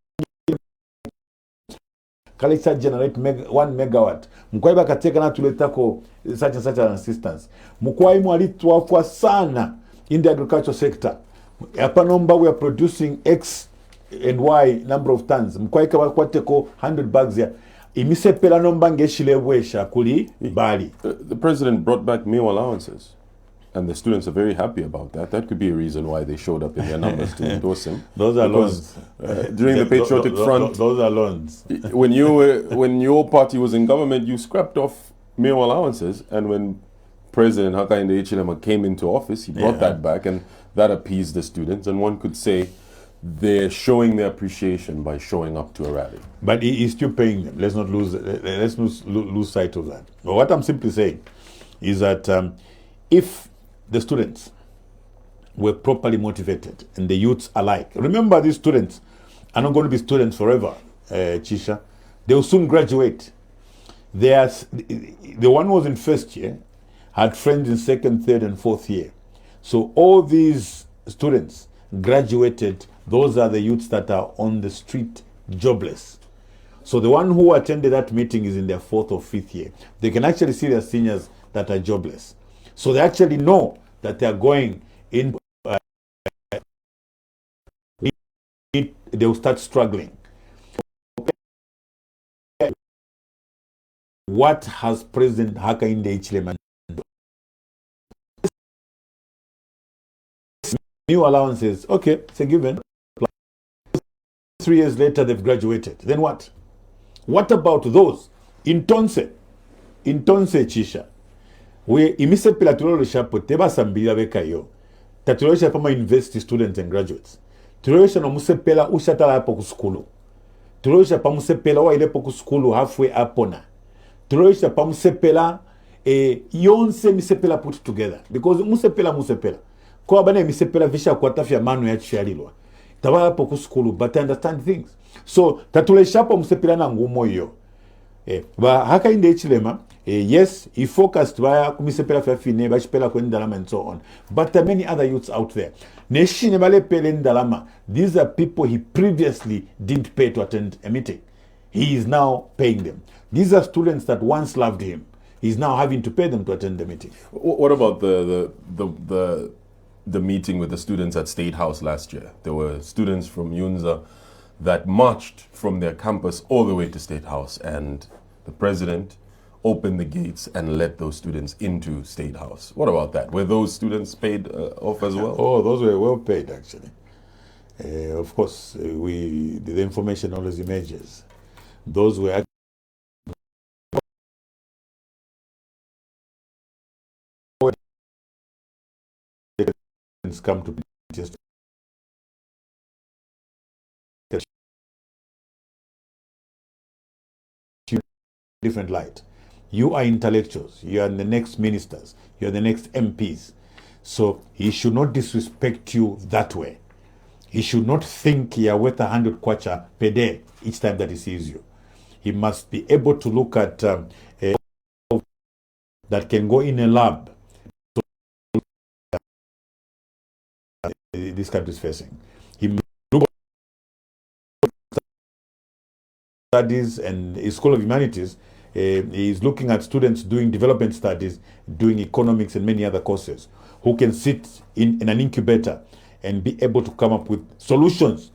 S2: kalicha generate 1 megawatt mkwai bakateka na tuletako such and such an assistance mkwai mwalitwafwa sana in the agricultural sector hapa nomba we are producing X and Y number of tons mkwai kabakwateko 100 bags ya imisepela nomba ngeshilebwesha kuli bali.
S1: The president brought back meal allowances. And the students are very happy about that. That could be a reason why they showed up in their numbers to endorse him.
S2: Those are loans.
S1: During the Patriotic Front,
S2: those are loans.
S1: when your party was in government, you scrapped off meal allowances, and when President Hakainde Hichilema came into office, he brought that back, and that appeased the students. And one could say they're showing their appreciation by showing up to a rally.
S2: But he is still paying them. Let's not lose sight of that. But what I'm simply saying is that if the students were properly motivated and the youths alike. Remember, these students are not going to be students forever, Chisha. They will soon graduate. The one who was in first year had friends in second, third, and fourth year. So all these students graduated. Those are the youths that are on the street jobless. So the one who attended that meeting is in their fourth or fifth year. They can actually see their seniors that are jobless. So they actually know that they are going in, they will start struggling. What has President Hakainde Hichilema done? New allowances, okay, it's a given. 3 years later, they've graduated. Then what? What about those in Tonse? In Tonse, Chisha. We imisepela tulolesha pote basambira bekayo tatulolesha pama university students and graduates tulolesha no musepela ushatala hapo ku skulu tulolesha pa musepela wa ile po skulu halfway apona tulolesha pa musepela yonse misepela put together because musepela kwa bana misepela visha kwa tafya manu ya chalilwa tabala hapo ku skulu but I understand things so tatulesha pa musepela na ngumo yo ba Hakainde Hichilema yes, he focused via kumisepela fafine bachipela kwendalama and so on. But there are many other youths out there. Neshine bale pele ndalama. These are people he previously didn't pay to attend a meeting. He is now paying them. These are students that once loved him. He's now having to pay them to attend the meeting.
S1: What about the meeting with the students at State House last year? There were students from Yunza that marched from their campus all the way to State House, and the president opened the gates and let those students into State House. What about that? Were those students paid off as well?
S2: Oh, those were well paid, actually. Of course, the information always emerges. Those were come to just different light. You are intellectuals. You are the next ministers. You are the next MPs. So he should not disrespect you that way. He should not think you are worth 100 kwacha per day each time that he sees you. He must be able to look at that can go in a lab. This country is facing. He look studies and a School of Humanities. He's looking at students doing development studies, doing economics and many other courses, who can sit in an incubator and be able to come up with solutions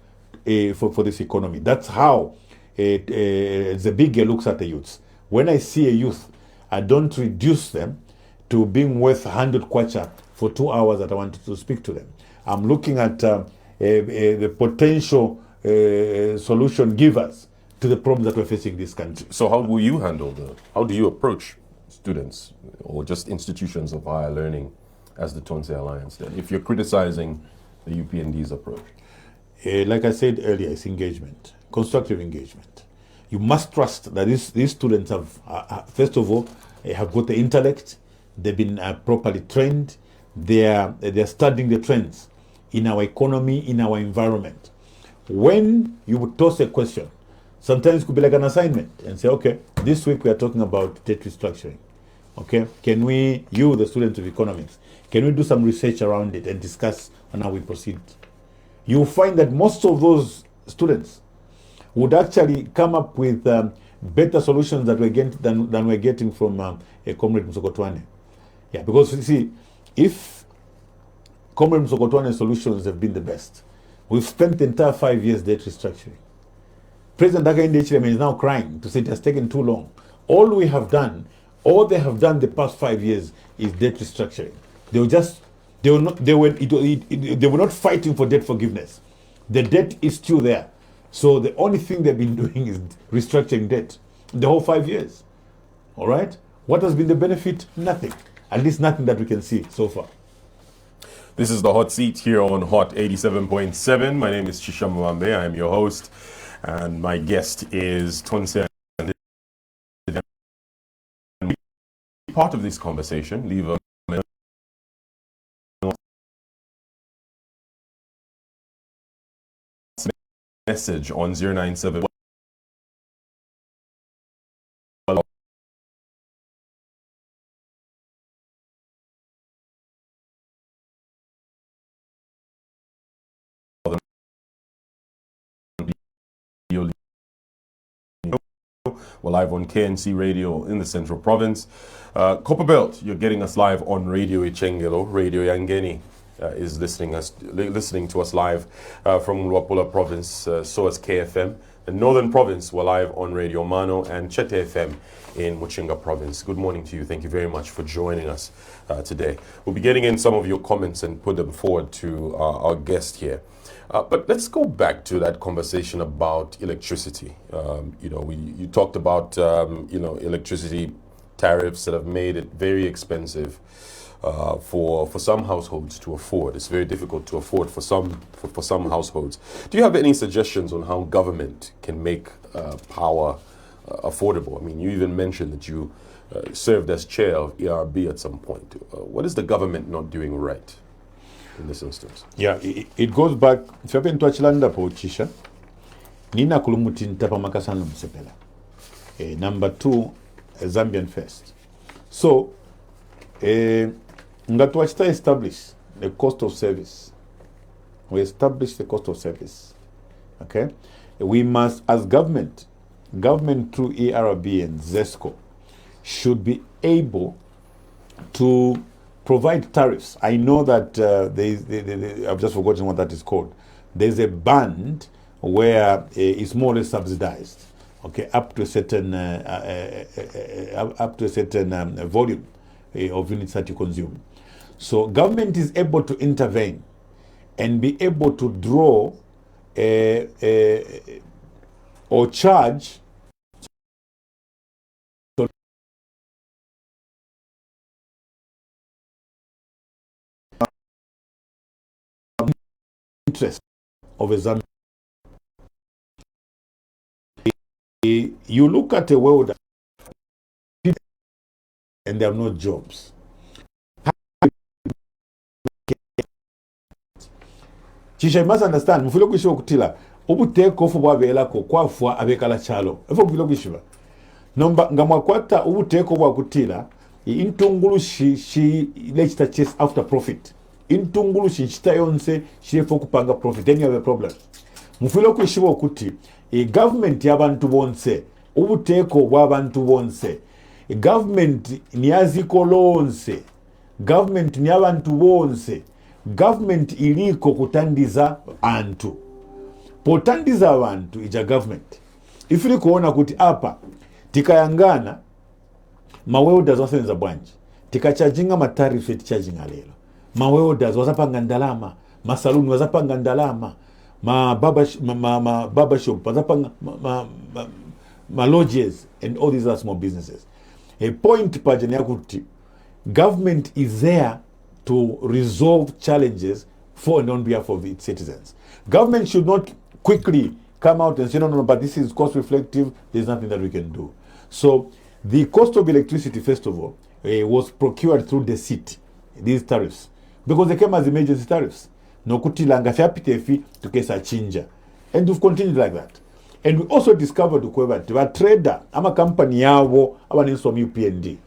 S2: for this economy. That's how the bigger looks at the youths. When I see a youth, I don't reduce them to being worth 100 kwacha for 2 hours that I want to speak to them. I'm looking at the potential solution givers to the problems that we're facing in this country.
S1: So how will you how do you approach students or just institutions of higher learning as the Tonse Alliance then, if you're criticizing the UPND's approach?
S2: Like I said earlier, it's engagement, constructive engagement. You must trust that these students have, first of all, have got the intellect, they've been properly trained, they're studying the trends in our economy, in our environment. When you would toss a question, sometimes it could be like an assignment and say, okay, this week we are talking about debt restructuring. Okay, can we, you, the students of economics, can we do some research around it and discuss on how we proceed? You'll find that most of those students would actually come up with better solutions that we're getting than we're getting from a Comrade Msokotwane. Yeah, because you see, if Comrade Msokotwane's solutions have been the best, we've spent the entire 5 years debt restructuring. President Hakainde Hichilema is now crying to say it has taken too long. All they have done the past 5 years is debt restructuring. They were not fighting for debt forgiveness. The debt is still there. So the only thing they've been doing is restructuring debt the whole 5 years. All right? What has been the benefit? Nothing. At least nothing that we can see so far.
S1: This is the Hot Seat here on Hot 87.7. My name is Chisha Mwambe. I am your host. And my guest is Tonse. Part of this conversation, leave a message on 097. We're live on KNC Radio in the Central Province. Copperbelt, you're getting us live on Radio Ichengelo. Radio Yangeni is listening to us live from Luapula Province, so is KFM. The Northern Province, we're live on Radio Mano and Chete FM in Muchinga Province. Good morning to you. Thank you very much for joining us today. We'll be getting in some of your comments and put them forward to our guest here. But let's go back to that conversation about electricity. You talked about electricity tariffs that have made it very expensive for some households to afford. It's very difficult to afford for some households. Do you have any suggestions on how government can make power affordable? I mean, you even mentioned that you served as chair of ERB at some point. What is the government not doing right in this instance?
S2: Yeah, it goes back. Fyapen twachilanda po chisha. Nina kulumuti ntapa makasana msepela. Number 2, Zambian first. So, ngatwachita establish the cost of service. We establish the cost of service. Okay? We must, as government through ERB and ZESCO should be able to provide tariffs. I know that I've just forgotten what that is called. There's a band where it's more or less subsidized, okay, up to a certain volume of units that you consume. So government is able to intervene and be able to draw or charge interest of a Zambian. You look at a world and there are no jobs. Chisha, you must understand, mufilo kwishiwa kutila, ubu take off wabela ko kwa fwa abekala chalo. Efo mufilo kwishiwa. Nomba ngamwakwata ubu take off wakutila, intungulu shi lechita chase after profit. Intungulu shinchita yonse shifo kupanga profit. Then you have a problem. Mufilo kwishiwa okuti, government yabantu bonse, ubu take off wabantu bonse. Government niyaziko lonse. Government niyabantu bonse. Government iliko kutandiza antu. Potandiza abantu ija government. Ifili kuona kuti apa tikayangana maweldas wasenza bwanji. Tikacharginga matariff etichajinga lelo. Maweldas wazapanga ndalama, masaluni wazapanga ndalama, barbershop wazapanga lodges and all these are small businesses. A point pajani yakuti government is there to resolve challenges for and on behalf of its citizens. Government should not quickly come out and say, no, but this is cost reflective, there's nothing that we can do. So the cost of electricity, first of all, was procured through the city, these tariffs, because they came as emergency tariffs. No kutilanga fyapitefi tukesa chinja. And we've continued like that. And we also discovered a trader, a company yawo, our name from UPND.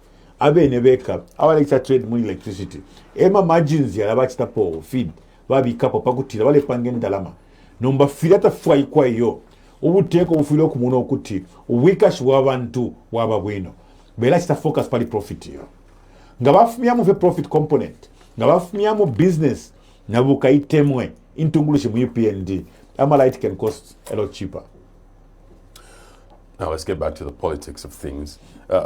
S2: Abe nebeka awale trade mu electricity ema margins ya labachita po feed babi kapo pakutira wale pange ndalama nomba filata fwa ikwa yo obuteeka obufuyiro okumuno okuti obwikashi bw'abantu bwaba bwino beera kita focus pali profit yo nga bafumyamu ve profit component nga bafumyamu business nabukayitemwe intungulushi mu UPND Amalite can cost a lot cheaper.
S1: Now let's get back to the politics of things.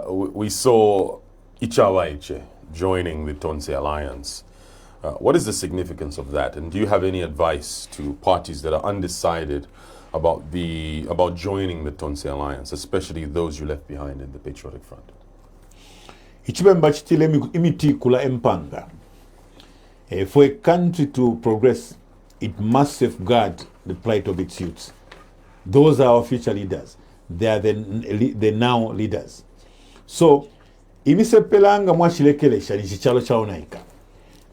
S1: We saw Ichawaiche joining the Tonse alliance. What is the significance of that, and do you have any advice to parties that are undecided about joining the Tonse alliance, especially those you left behind in the Patriotic Front?
S2: Ichibemba chitile imiti kula empanga. For a country to progress, it must safeguard the plight of its youths. Those are our future leaders. They are the now leaders. So, imisepelanga mwashilekelesha ni chichalo chao naika.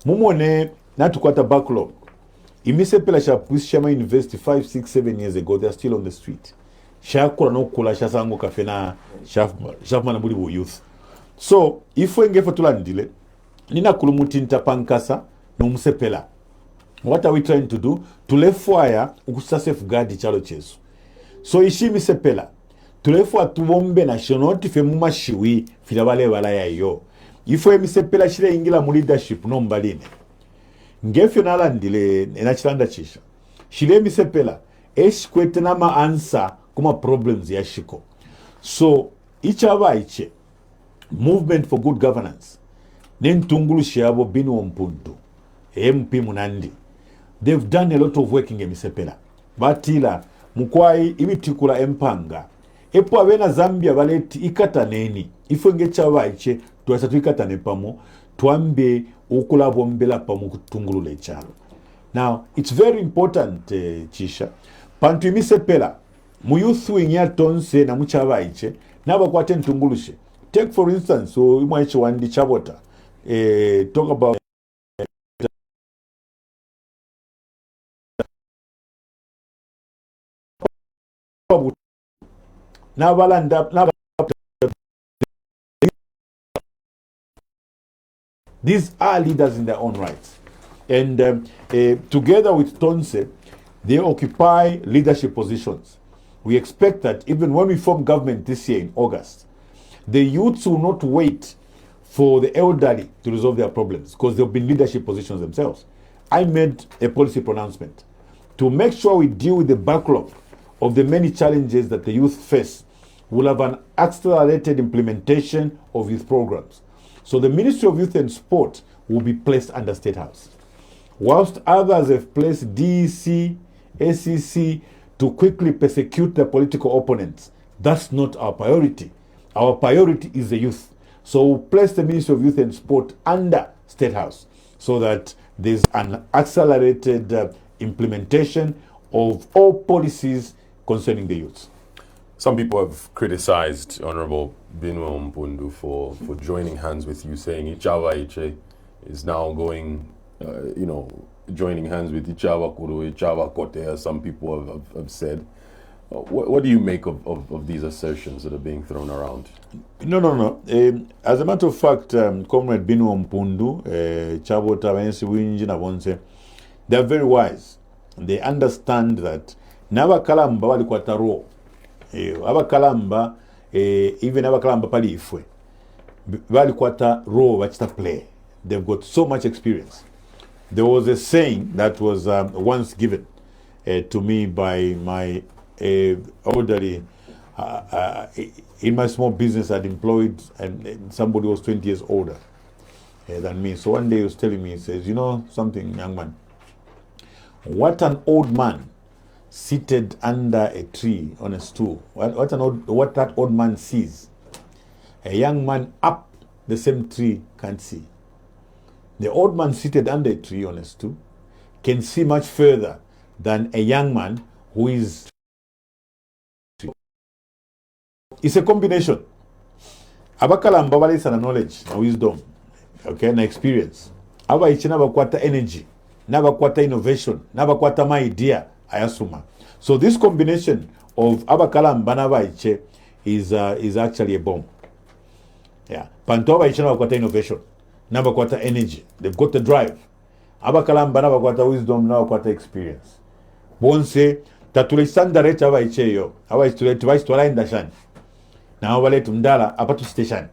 S2: Mumone natukwata backlog. Imisepela sha Pushama University 5, 6, 7 years ago. They are still on the street. Shakula no kula shasango kafena shafmana bulibu youth. So, ifwe ngefo tulandile, nina kulumutinta pankasa no musepela. What are we trying to do? Tulefwaya ukusa safeguard chalo chesu. So ishi misepela. Tulefwa tubombe national tife muma shiwi filabale walaya yo. Ifwe misepela shile ingila mu leadership no mbaline. Ngefyo nalandile enachilanda chisha. Shile misepela kwete nama answer kuma problems ya shiko. So ichaba iche movement for good governance. Nentungulu shiabo binu mpundu. MP Munandi. They've done a lot of work in Misepela. Batila, Mukwai, imitikula empanga. Epo avena Zambia valeti ikata neni. Ifo nge chawaiche, tuwasatu ikata nepamo, tuambe ukula bombela pamu kutungulu lechalo. Now, it's very important, Chisha. Pantu Misepela, muyuthu inya Tonse na muchawaiche, naba kwa ten tungulushe. Take for instance, so imaiche wandi chabota. Talk about these are leaders in their own rights. And together with Tonse, they occupy leadership positions. We expect that even when we form government this year in August, the youths will not wait for the elderly to resolve their problems because they've been leadership positions themselves. I made a policy pronouncement to make sure we deal with the backlog of the many challenges that the youth face. Will have an accelerated implementation of youth programs. So the Ministry of Youth and Sport will be placed under State House. Whilst others have placed DEC, SEC to quickly persecute their political opponents, that's not our priority. Our priority is the youth. So we'll place the Ministry of Youth and Sport under State House so that there's an accelerated implementation of all policies concerning the youth.
S1: Some people have criticized Honorable Binwa Mpundu for joining hands with you, saying Ichawa Iche is now going, joining hands with Ichawa Kuru, Ichawa Kote, as some people have said. What do you make of these assertions that are being thrown around?
S2: No. As a matter of fact, Comrade Binwa Mpundu, Chabota, Wensi Winji na Bonse, they are very wise. They understand that Nabakalamba walikuwa taro. Abakalamba, even Abakalamba pali ifwe. Walikuwa taro wachita play. They've got so much experience. There was a saying that was once given to me by my elderly, in my small business I'd employed, and somebody was 20 years older than me. So one day he was telling me, he says, you know something, young man, what an old man seated under a tree on a stool, what that old man sees, a young man up the same tree can't see. The old man seated under a tree on a stool can see much further than a young man who is. It's a combination. Abakalamba balisa na knowledge, na wisdom, okay, na experience. Aba ichi nabakwata energy, nabakwata innovation, nabakwata my idea, ayasuma. So this combination of Abakalamba naba ichi is actually a bomb. Yeah. Panto aba ichi nabakwata innovation, nabakwata energy. They've got the drive. Abakalamba nabakwata wisdom, nabakwata experience. Bonse, tatulesanda rete abaicheyo abaitwala indashani now waletu mdala apatu station.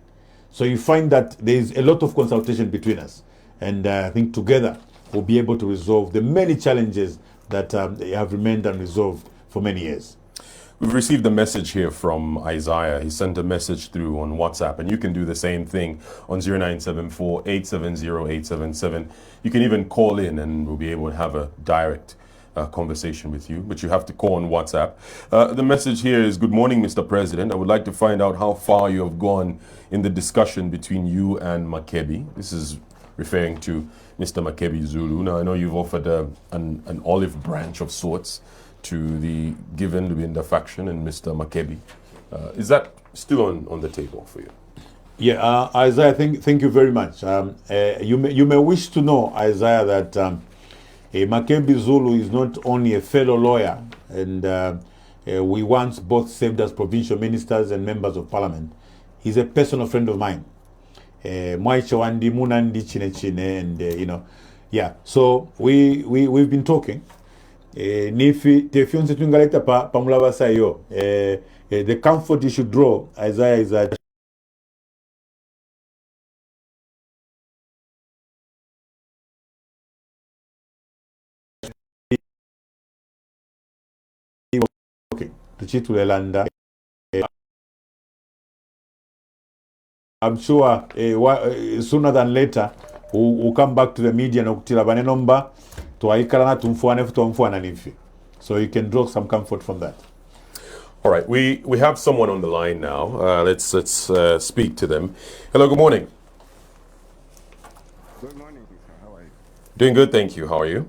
S2: So you find that there is a lot of consultation between us, and I think together we'll be able to resolve the many challenges that have remained unresolved for many years.
S1: We've received a message here from Isaiah. He sent a message through on WhatsApp, and you can do the same thing on 0974-870-877. You can even call in, and we'll be able to have a direct conversation with you, but you have to call on WhatsApp. The message here is, good morning, Mr. President. I would like to find out how far you have gone in the discussion between you and Makebi. This is referring to Mr. Makebi Zulu. Now, I know you've offered an olive branch of sorts to the given Lubinda faction and Mr. Makebi. Is that still on the table for you?
S2: Yeah, Isaiah, thank you very much. You may wish to know, Isaiah, that Makebi Zulu is not only a fellow lawyer, and we once both served as provincial ministers and members of parliament. He's a personal friend of mine. Mwaichawandi munandi chine and yeah. So we've been talking. Nifi tefyonse tungaleta pamulaba sayo. The comfort you should draw, Isaiah, is that okay. Tuchitulelanda. I'm sure sooner than later we'll come back to the media and okutira banenomba twaikala tumfuane futomfuana nifi. So you can draw some comfort from that.
S1: All right, we have someone on the line now. Let's speak to them. Hello, good morning.
S3: Good morning, sir. How are you?
S1: Doing good, thank you. How are you?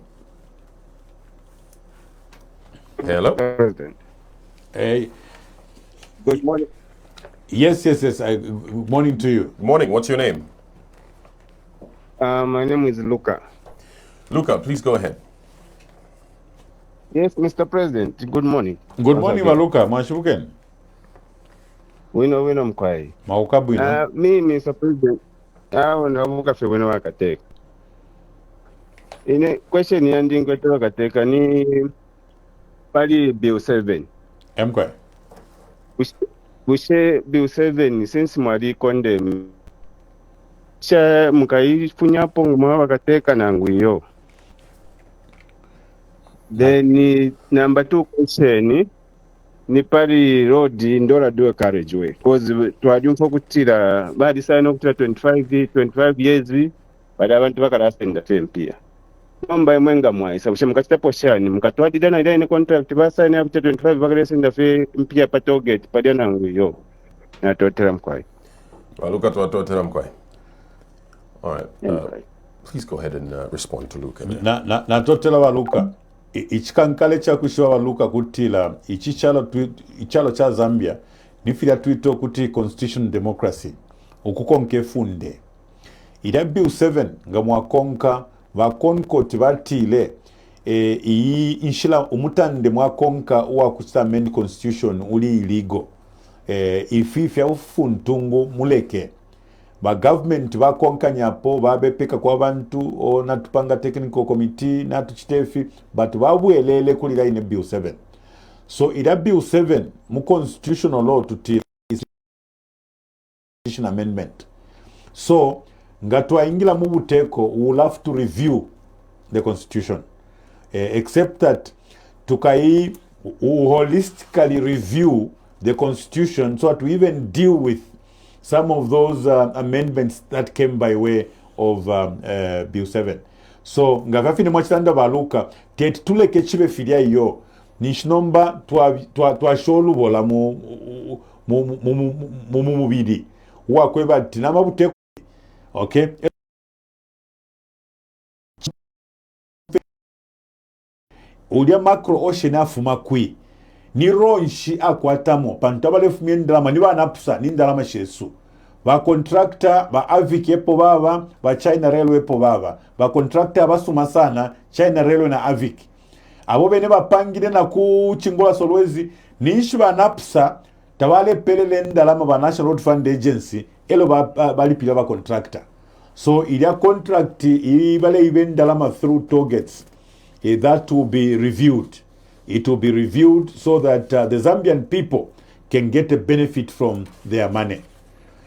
S1: Hello?
S3: President.
S2: Hey.
S3: Good morning.
S2: Yes. Good morning to you.
S1: Good morning. What's your name?
S3: My name is Luca.
S1: Luca, please go ahead.
S3: Yes, Mr. President. Good morning.
S2: Good morning, Luca. Mashuken.
S3: Wino mkwai.
S2: Maukabu ino.
S3: Me, Mr. President. Navuka fe wino wakateka. Ine question yandi ngwete wakateka ni pali Bill 7.
S2: Mkwe.
S3: Bushe Bill 7 since mwari condemn. Cha mukaifunyapo mwa wakateka nangu iyo. Then number 2 question ni pali road ndola do carriageway because twadumfa kutira badi sana kutira 25 years badi abantu bakarasenda tempia nomba mwenga mwaisa bushe mukachita poshani mukatwadida na ile contract basana up to 25 bakarasenda fe mpia pa target padi nangu yo na totera mkwai
S1: Luca totera mkwai. All right. Please go ahead and respond to Luca.
S2: Na totera wa Luca. Ichikankale chakushiwa wa Luca kutila ichalo cha Zambia nifira tuito kuti constitutional democracy ukukonke funde ida Bill 7 nga mwakonka vakonkoti vatile iyi inshila umutande mwakonka uwa kuchita amend constitution uli illegal ififya ufuntungu muleke ba government bakonka nyapo babepeka kwa bantu o natupanga technical committee natuchitefi but babwelele kulira ine Bill 7. So ida Bill 7 mu constitutional law tutira amendment. So ngatwa ingila mu buteko we will have to review the constitution except that tukai holistically review the constitution so that we even deal with some of those amendments that came by way of Bill 7. So ngavafine mwachitanda baluka tet tuleke chibe filia iyo nishinomba twasholu bola mu mubidi wakweba tinama bute okay ulia macro ocean afuma kwi ni ronshi akwatamo pantabale fumye ndalama ni banapusa ni ndalama shesu ba contractor ba Avic epo baba ba China Railway epo baba ba contractor basuma sana China Railway na Avic abo bene bapangire na kuchingola solwezi nishi banapusa tabale pelele ndalama ba National Road Fund Agency elo balipira ba contractor. So ilia contract ibale even ndalama through targets that will be reviewed it will be reviewed so that the Zambian people can get a benefit from their money.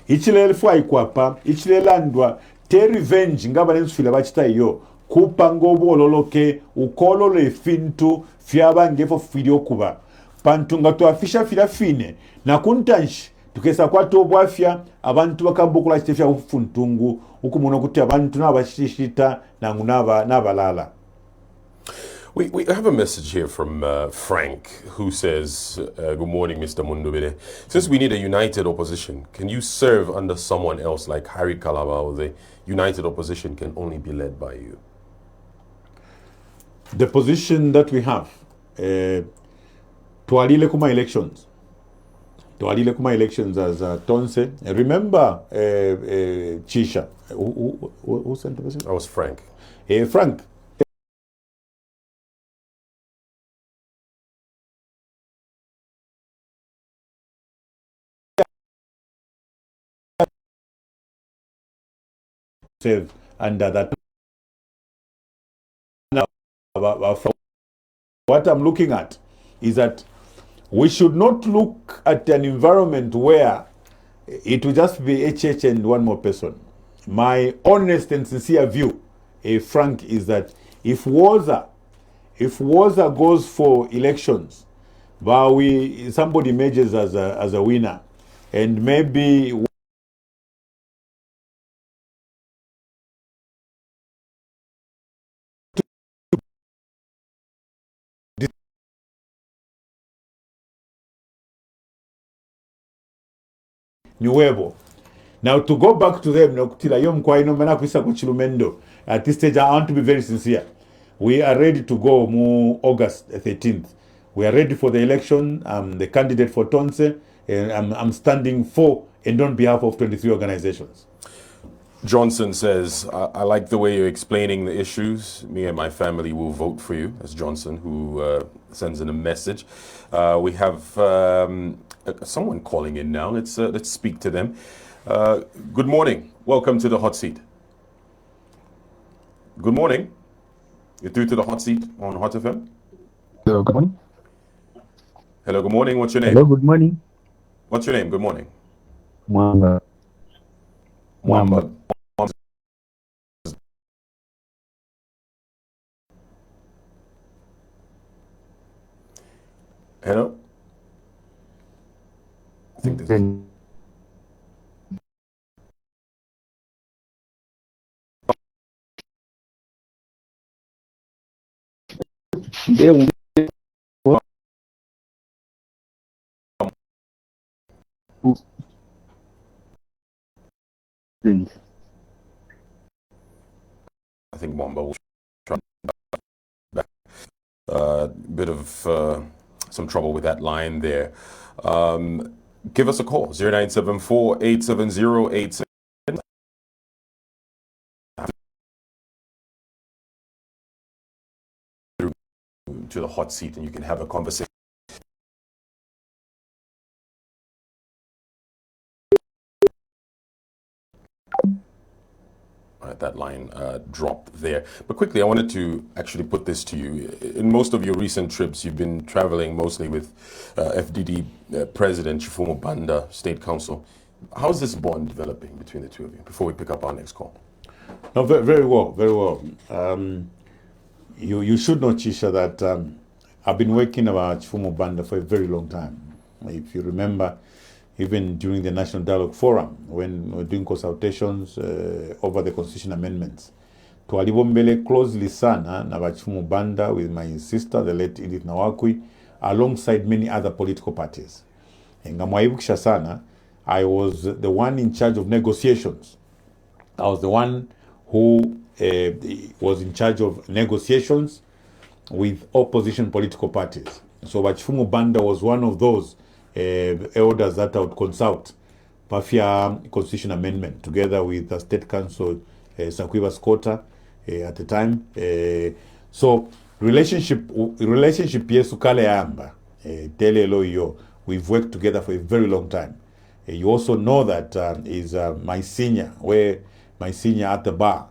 S2: Ichilele fwa ikwapa, ichilele andwa, te revenge ngaba nensufila bachita iyo, kupanga obololoke, ukolole fintu, fiaba ngefo fideo kuba. Pantunga to afisha fila fine, na kuntanshi, tukesa kwa tobo afya, abantu wakambukula chitefia ufuntungu, ukumuno kuti abantu nabashishita, na ngunaba nabalala.
S1: We have a message here from Frank, who says, good morning, Mr. Mundubile. Since we need a united opposition, can you serve under someone else like Harry Kalabao? The united opposition can only be led by you.
S2: The position that we have, Tualile Kuma elections as Tonse. Remember Chisha, who sent the message?
S1: That was Frank.
S2: Frank. Save under that. Now, what I'm looking at is that we should not look at an environment where it will just be HH and one more person. My honest and sincere view, Frank, is that if Waza goes for elections, but somebody emerges as a winner, and maybe Nuevo. Now to go back to them, at this stage I want to be very sincere. We are ready to go August 13th. We are ready for the election. I'm the candidate for Tonse, and I'm standing for and on behalf of 23 organizations.
S1: Johnson says, I like the way you're explaining the issues. Me and my family will vote for you. That's Johnson, who sends in a message. We have someone calling in now. Let's speak to them. Good morning. Welcome to the hot seat. Good morning. You're through to the hot seat on Hot FM.
S4: Hello, good morning.
S1: Hello, good morning. What's your name?
S4: Hello, good morning.
S1: What's your name? Good morning.
S4: Mwamba.
S1: Mwamba. Hello? I think this is... I think Mwamba will try back. Bit of some trouble with that line there. Give us a call, 0974-870-87. To the hot seat and you can have a conversation. That line dropped there. But quickly, I wanted to actually put this to you. In most of your recent trips, you've been traveling mostly with FDD President Chifumo Banda, State Council. How's this bond developing between the two of you before we pick up our next call?
S2: No, very, very well, very well. You should know, Chisha, that I've been working about Chifumo Banda for a very long time. If you remember, even during the National Dialogue Forum, when we were doing consultations over the constitution amendments, Twalibombele closely sana na Chifumo Banda with my sister, the late Edith Nawakwi, alongside many other political parties. Ngamwaibukisha sana, I was the one in charge of negotiations. I was the one who was in charge of negotiations with opposition political parties. So Chifumo Banda was one of those elders that I would consult Pafia Constitution Amendment together with the State Council Sakwiba Skota at the time. So relationship yesu kale amba tele loyo. We've worked together for a very long time. You also know that is my senior at the bar.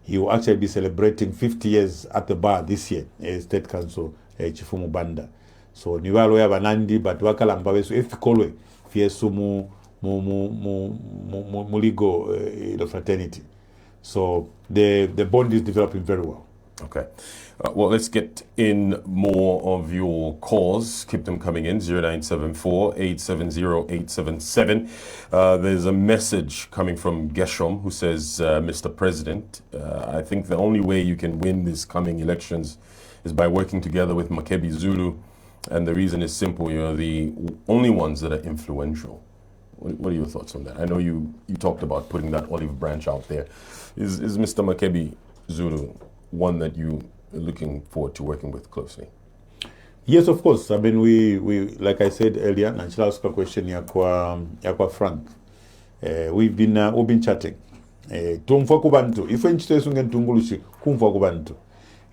S2: He will actually be celebrating 50 years at the bar this year as State Council chifumu banda so ni balo ya banandi but wakalamba besu efikolwe fiesu mu legal fraternity. So the bond is developing very well.
S1: Okay. Well, let's get in more of your calls. Keep them coming in, 0974-870-877. There's a message coming from Geshom who says, Mr. President, I think the only way you can win these coming elections is by working together with Makebi Zulu. And the reason is simple, you're the only ones that are influential. What are your thoughts on that? I know you talked about putting that olive branch out there. Is Mr. Makebi Zulu one that you are looking forward to working with closely?
S2: Yes, of course. I mean, we like I said earlier, Nanchila asked a question yakwa Frank. We've been chatting. Tumfa kubantu. If enchite sunge ntungulushi kumfa kubantu.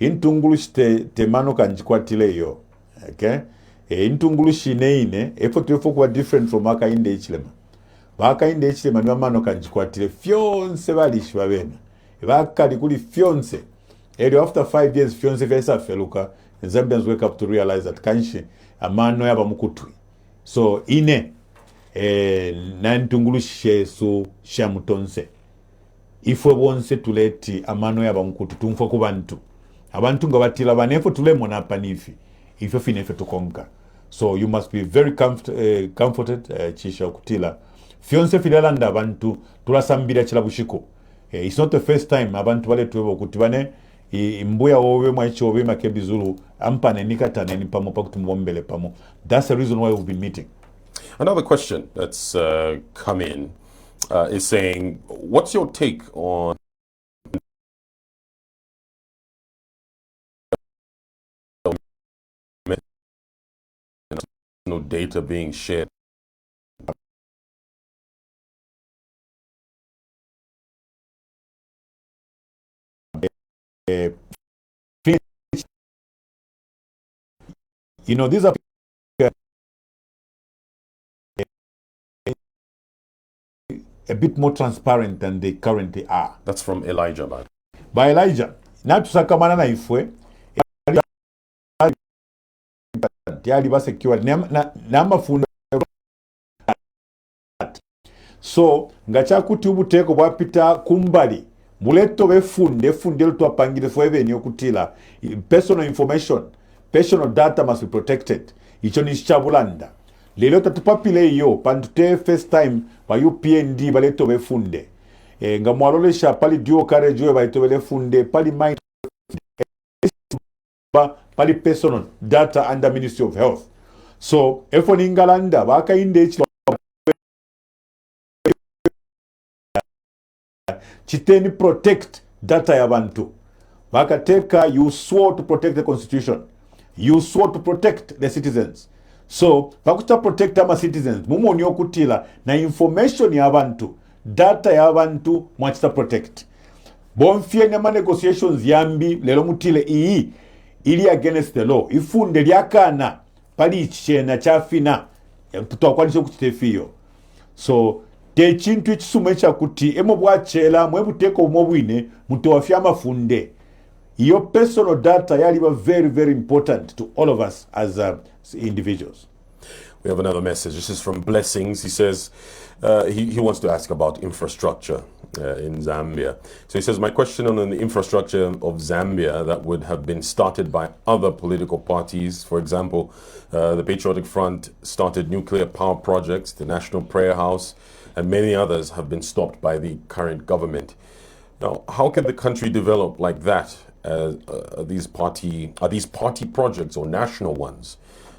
S2: Intungulushi te mano kanjikwatile yo. Okay? Intungulushi neine efo kuwa different from aka inde ichilema. Baka inde ichilema niwa mano kanjikwatile fyonse balishi babena. Baka likuli fyonse. After 5 years, Fiance Fesa Feluka, the Zambians wake up to realize that Kanshi, a man no yaba mukutui. So, ine, nantungulu so shamu Tonse. If we want to let a man no yaba mukutu, tumfo kubantu. Abantu nga batila banefo tule mona panifi. If you finefe to conquer. So, you must be very comforted, Chisha Kutila. Fiance Fidelanda abantu, tulasambira chilabushiko. It's not the first time abantu wale tuwebo kutibane. Imbuya owe maichi owe Makebi Zulu ampane nikatane ni pamo pakutumwombele pamo. That's the reason why we've been meeting.
S1: Another question that's come in is saying, what's your take on no data being shared?
S2: You know, these are a bit more transparent than they currently are.
S1: That's from Elijah, man.
S2: By Elijah, not to sakamana na ifwe, so ngacha kutibu teko bwapita kumbali muleto befunde lutwapangire fo ebeni okutila personal information, personal data must be protected. Icho ni chabulanda lelo tatupapile yo pandute first time ba UPND baleto befunde nga mwalolesha pali duo carriage we baito belefunde pali mind pali personal data under Ministry of Health. So efo ningalanda baka inde chiteni protect data ya bantu. Bakateka, you swore to protect the constitution. You swore to protect the citizens. So, bakuta protect ama citizens. Mumo ni okutila na information ya bantu, data ya bantu mwachita protect. Bonfie nema negotiations yambi lelo mutile ili against the law. Ifunde liakana pali ichena chafina tutawakwanisho kutitefiyo. So, techintu chisumecha kuti emo bwachela mwebuteko umobwine mutowafya mafunde. Your personal data yaliba very, very important to all of us as individuals.
S1: We have another message. This is from Blessings. He says he wants to ask about infrastructure in Zambia. So he says, my question on the infrastructure of Zambia that would have been started by other political parties. For example, the Patriotic Front started nuclear power projects, the National Prayer House, and many others have been stopped by the current government. Now, how can the country develop like that? Are these party projects or national ones?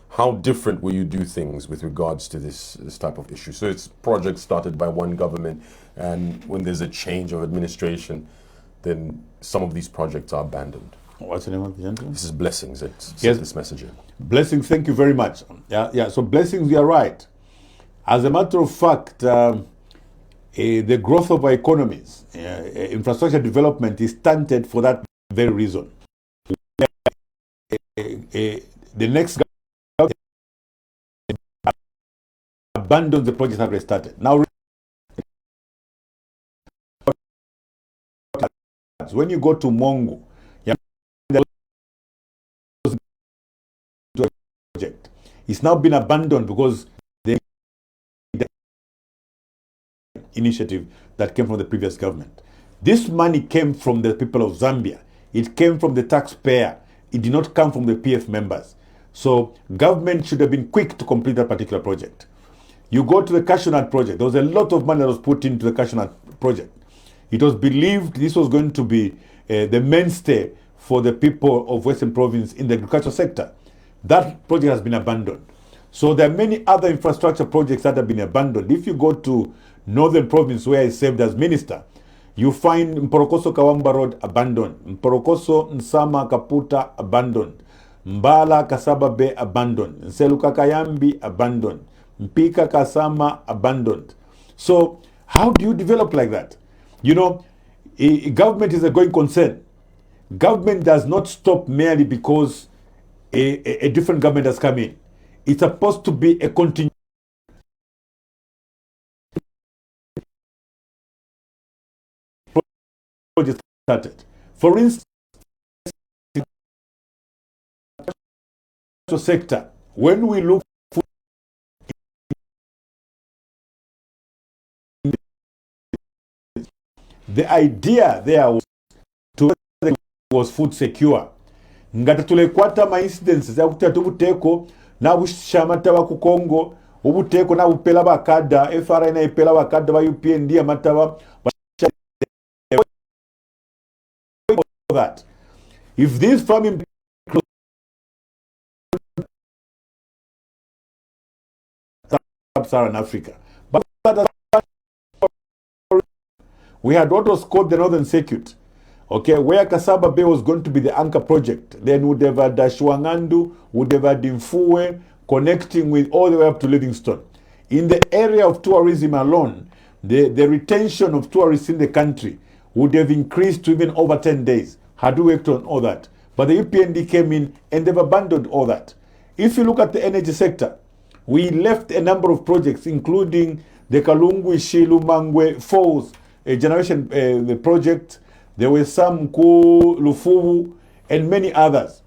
S1: How different will you do things with regards to this type of issue? So it's projects started by one government, and when there's a change of administration, then some of these projects are abandoned.
S2: What's the name of the gentleman?
S1: This is Blessings. It's
S2: Yes.
S1: this message in.
S2: Blessings, thank you very much. Yeah. So Blessings, you are right. As a matter of fact, the growth of our economies, infrastructure development is stunted for that very reason. The next government abandons the projects that were started. Now, when you go to Mongo, It's now been abandoned because the initiative that came from the previous government. This money came from the people of Zambia. It came from the taxpayer. It did not come from the PF members. So government should have been quick to complete that particular project. You go to the cashew nut project. There was a lot of money that was put into the cashew nut project. It was believed this was going to be the mainstay for the people of Western Province in the agricultural sector. That project has been abandoned. So there are many other infrastructure projects that have been abandoned. If you go to Northern Province, where I served as minister, you find Mporokoso Kawamba Road abandoned, Mporokoso Nsama Kaputa abandoned, Mbala Kasaba Bay abandoned, Nseluka Kayambi abandoned, Mpika Kasama abandoned. So how do you develop like that? You know, government is a going concern. Government does not stop merely because a different government has come in. It's supposed to be a continuous project started. For instance, the sector, when we look for the idea there was food secure. Ngati tulekwata ma incidents za kutatu buteko na bushamata wa ku Congo ubuteko na bupela bakada FRA na ipela bakada ba UPND amataba that if this farming sub-Saharan Africa, but we had what was called the Northern Circuit, okay, where Kasaba Bay was going to be the anchor project. Then would have had Shwangandu, would have had Dimfuwe, connecting with all the way up to Livingstone. In the area of tourism alone, the retention of tourists in the country would have increased to even over 10 days had we worked on all that. But the UPND came in and they've abandoned all that. If you look at the energy sector, we left a number of projects, including the Kalungwi Shilu Mangwe Falls generation the project. There were some Ku Lufuwu and many others.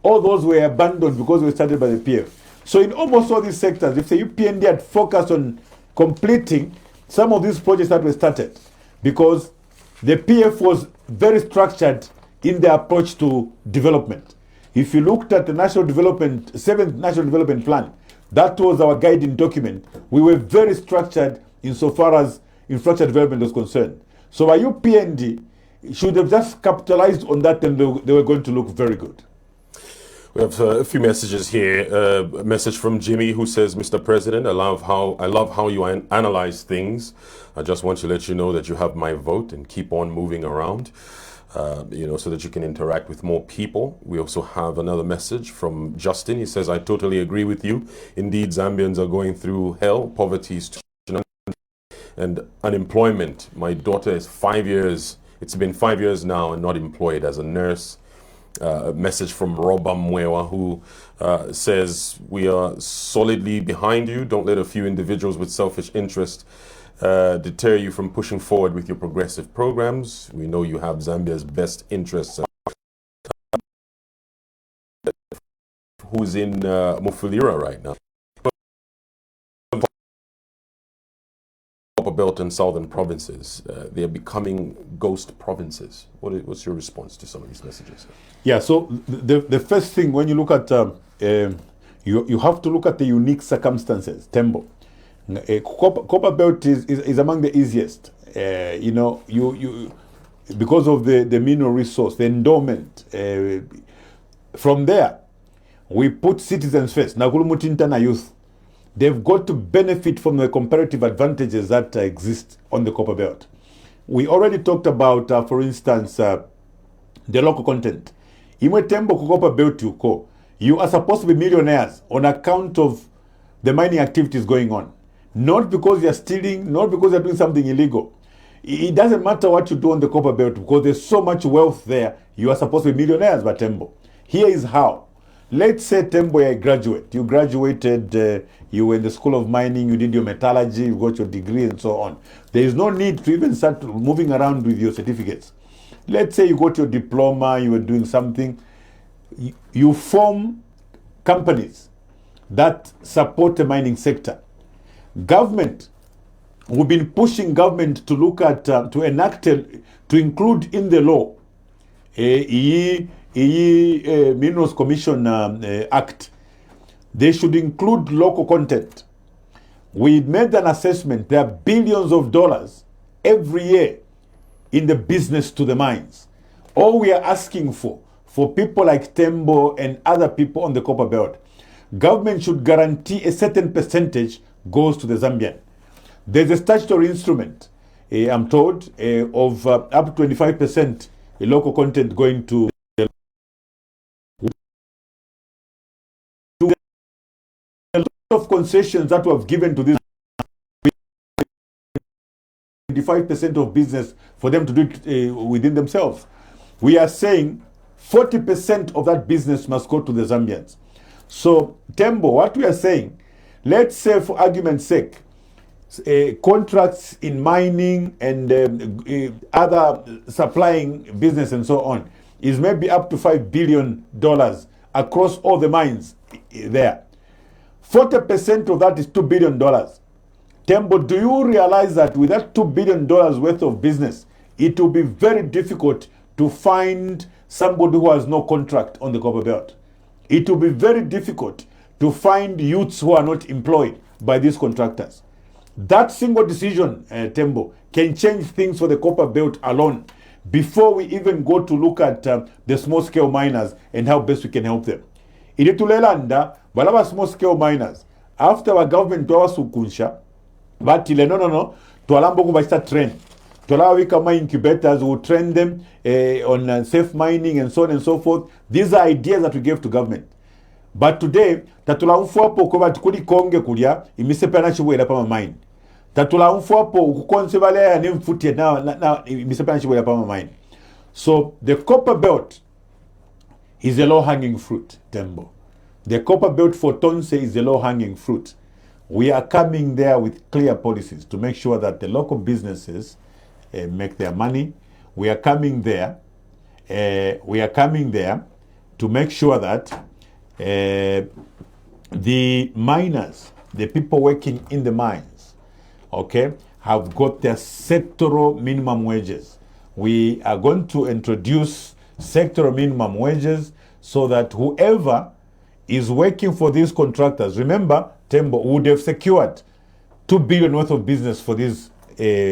S2: All those were abandoned because they were started by the PF. So in almost all these sectors, if the UPND had focused on completing some of these projects that were started, because the PF was very structured in their approach to development. If you looked at the National Development, 7th National Development Plan, that was our guiding document. We were very structured insofar as infrastructure development was concerned. So our UPND should have just capitalized on that and they were going to look very good.
S1: We have a few messages here. A message from Jimmy who says, Mr. President, I love how you analyze things. I just want to let you know that you have my vote and keep on moving around, so that you can interact with more people. We also have another message from Justin. He says, I totally agree with you. Indeed, Zambians are going through hell. Poverty is and unemployment. My daughter is 5 years. It's been 5 years now and not employed as a nurse. A message from Roba Mwewa who says, we are solidly behind you. Don't let a few individuals with selfish interest deter you from pushing forward with your progressive programs. We know you have Zambia's best interests. Who's in Mufulira right now? Belt and southern provinces, they are becoming ghost provinces. What's your response to some of these messages?
S2: Yeah, so the first thing when you look at you have to look at the unique circumstances. Tembo, Copper Belt is among the easiest. You because of the mineral resource, the endowment. From there, we put citizens first. Nakulumutintana youth. They've got to benefit from the comparative advantages that exist on the Copper Belt. We already talked about, for instance, the local content. Imwe tembo ku Copper Belt you are supposed to be millionaires on account of the mining activities going on. Not because you're stealing, not because you're doing something illegal. It doesn't matter what you do on the Copper Belt because there's so much wealth there. You are supposed to be millionaires by Tembo. Here is how. Let's say Tembo, you're a graduate. You graduated, you were in the School of Mining, you did your metallurgy, you got your degree and so on. There is no need to even start moving around with your certificates. Let's say you got your diploma, you were doing something. You form companies that support the mining sector. Government, we've been pushing government to look at, to include in the law, Minerals Commission Act. They should include local content. We made an assessment. There are billions of dollars every year in the business to the mines. All we are asking for people like Tembo and other people on the copper belt, government should guarantee a certain percentage goes to the Zambian. There's a statutory instrument, I'm told, of up to 25% local content going to a lot of concessions that were given to this 25% of business for them to do it within themselves. We are saying 40% of that business must go to the Zambians. So, Tembo, what we are saying, let's say for argument's sake, contracts in mining and other supplying business and so on is maybe up to $5 billion across all the mines there. 40% of that is $2 billion. Tembo, do you realize that with that $2 billion worth of business, it will be very difficult to find somebody who has no contract on the copper belt? It will be very difficult to find youths who are not employed by these contractors. That single decision, Tembo, can change things for the copper belt alone before we even go to look at the small-scale miners and how best we can help them. Ilitulelanda, balaba small-scale miners, after our government wasukunsha, but no, tualambo kubashita train. Tualawa wika ma incubators will train them on safe mining and so on and so forth. These are ideas that we gave to government. But today, tatula mfuapo kwa tukuli konge kulia, imisepa chibuela pama mine. Tatula mfuapo ukukonsevale ya nemfuti na imisepa chibuela pama mine. So, the copper belt is a low-hanging fruit, Tembo. The copper belt for Tonse is a low-hanging fruit. We are coming there with clear policies to make sure that the local businesses make their money. We are coming there. To make sure that the miners, the people working in the mines, okay, have got their sectoral minimum wages. We are going to introduce sectoral minimum wages so that whoever is working for these contractors, remember, Tembo would have secured $2 billion worth of business for these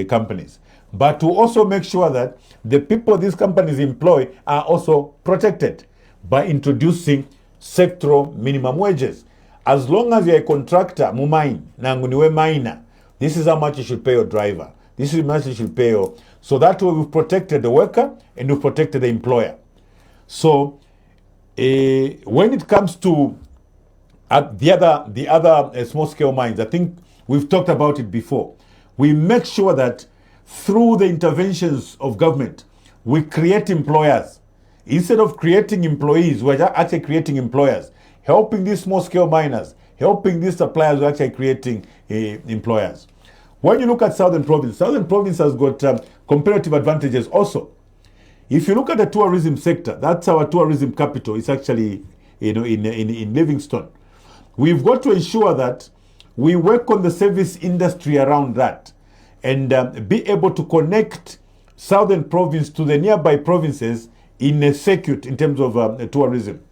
S2: companies. But to also make sure that the people these companies employ are also protected by introducing sectoral minimum wages. As long as you're a contractor, mumine, nanguniwe miner, this is how much you should pay your driver. This is how much you should pay your... So that way we've protected the worker and we've protected the employer. So when it comes to the other small-scale mines, I think we've talked about it before. We make sure that through the interventions of government, we create employers. Instead of creating employees, we're actually creating employers, helping these small-scale miners, helping these suppliers, we're actually creating employers. When you look at Southern Province has got comparative advantages also. If you look at the tourism sector, that's our tourism capital. It's actually, in Livingstone. We've got to ensure that we work on the service industry around that and be able to connect Southern Province to the nearby provinces in a circuit in terms of tourism.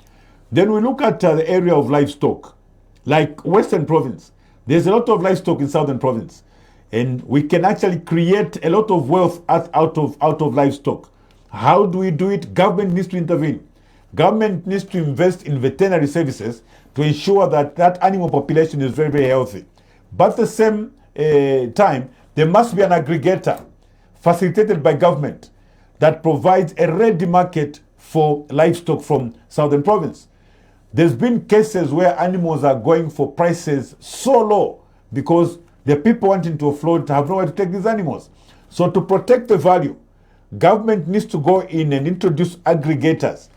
S2: Then we look at the area of livestock, like Western Province. There's a lot of livestock in Southern Province, and we can actually create a lot of wealth out of livestock. How do we do it? Government needs to intervene. Government needs to invest in veterinary services to ensure that that animal population is very, very healthy. But at the same time, there must be an aggregator facilitated by government that provides a ready market for livestock from Southern Province. There's been cases where animals are going for prices so low because the people wanting to offload have nowhere to take these animals. So to protect the value, government needs to go in and introduce aggregators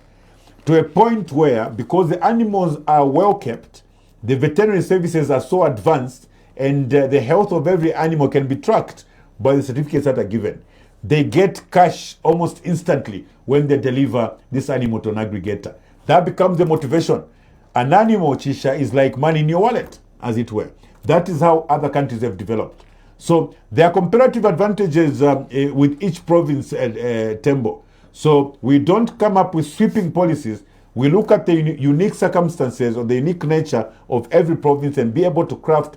S2: to a point where, because the animals are well kept, the veterinary services are so advanced, and the health of every animal can be tracked by the certificates that are given. They get cash almost instantly when they deliver this animal to an aggregator. That becomes the motivation. An animal, Chisha, is like money in your wallet, as it were. That is how other countries have developed. So there are comparative advantages with each province, Tembo. So we don't come up with sweeping policies. We look at the unique circumstances or the unique nature of every province and be able to craft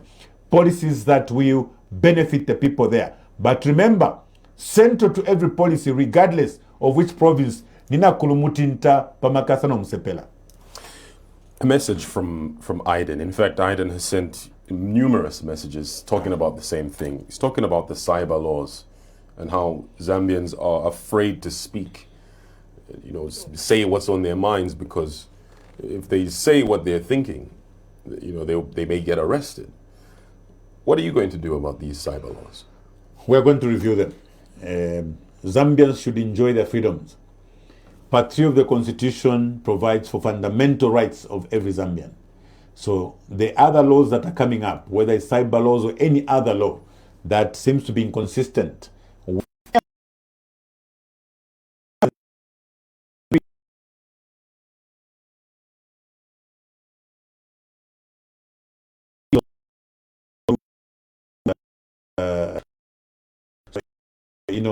S2: policies that will benefit the people there. But remember, central to every policy, regardless of which province, nina kulumutinta pamakasa no msepela.
S1: A message from Aiden. In fact, Aiden has sent numerous messages talking about the same thing. He's talking about the cyber laws and how Zambians are afraid to speak, say what's on their minds, because if they say what they're thinking, they may get arrested. What are you going to do about these cyber laws?
S2: We're going to review them. Zambians should enjoy their freedoms. Part 3 of the Constitution provides for fundamental rights of every Zambian. So the other laws that are coming up, whether it's cyber laws or any other law that seems to be inconsistent,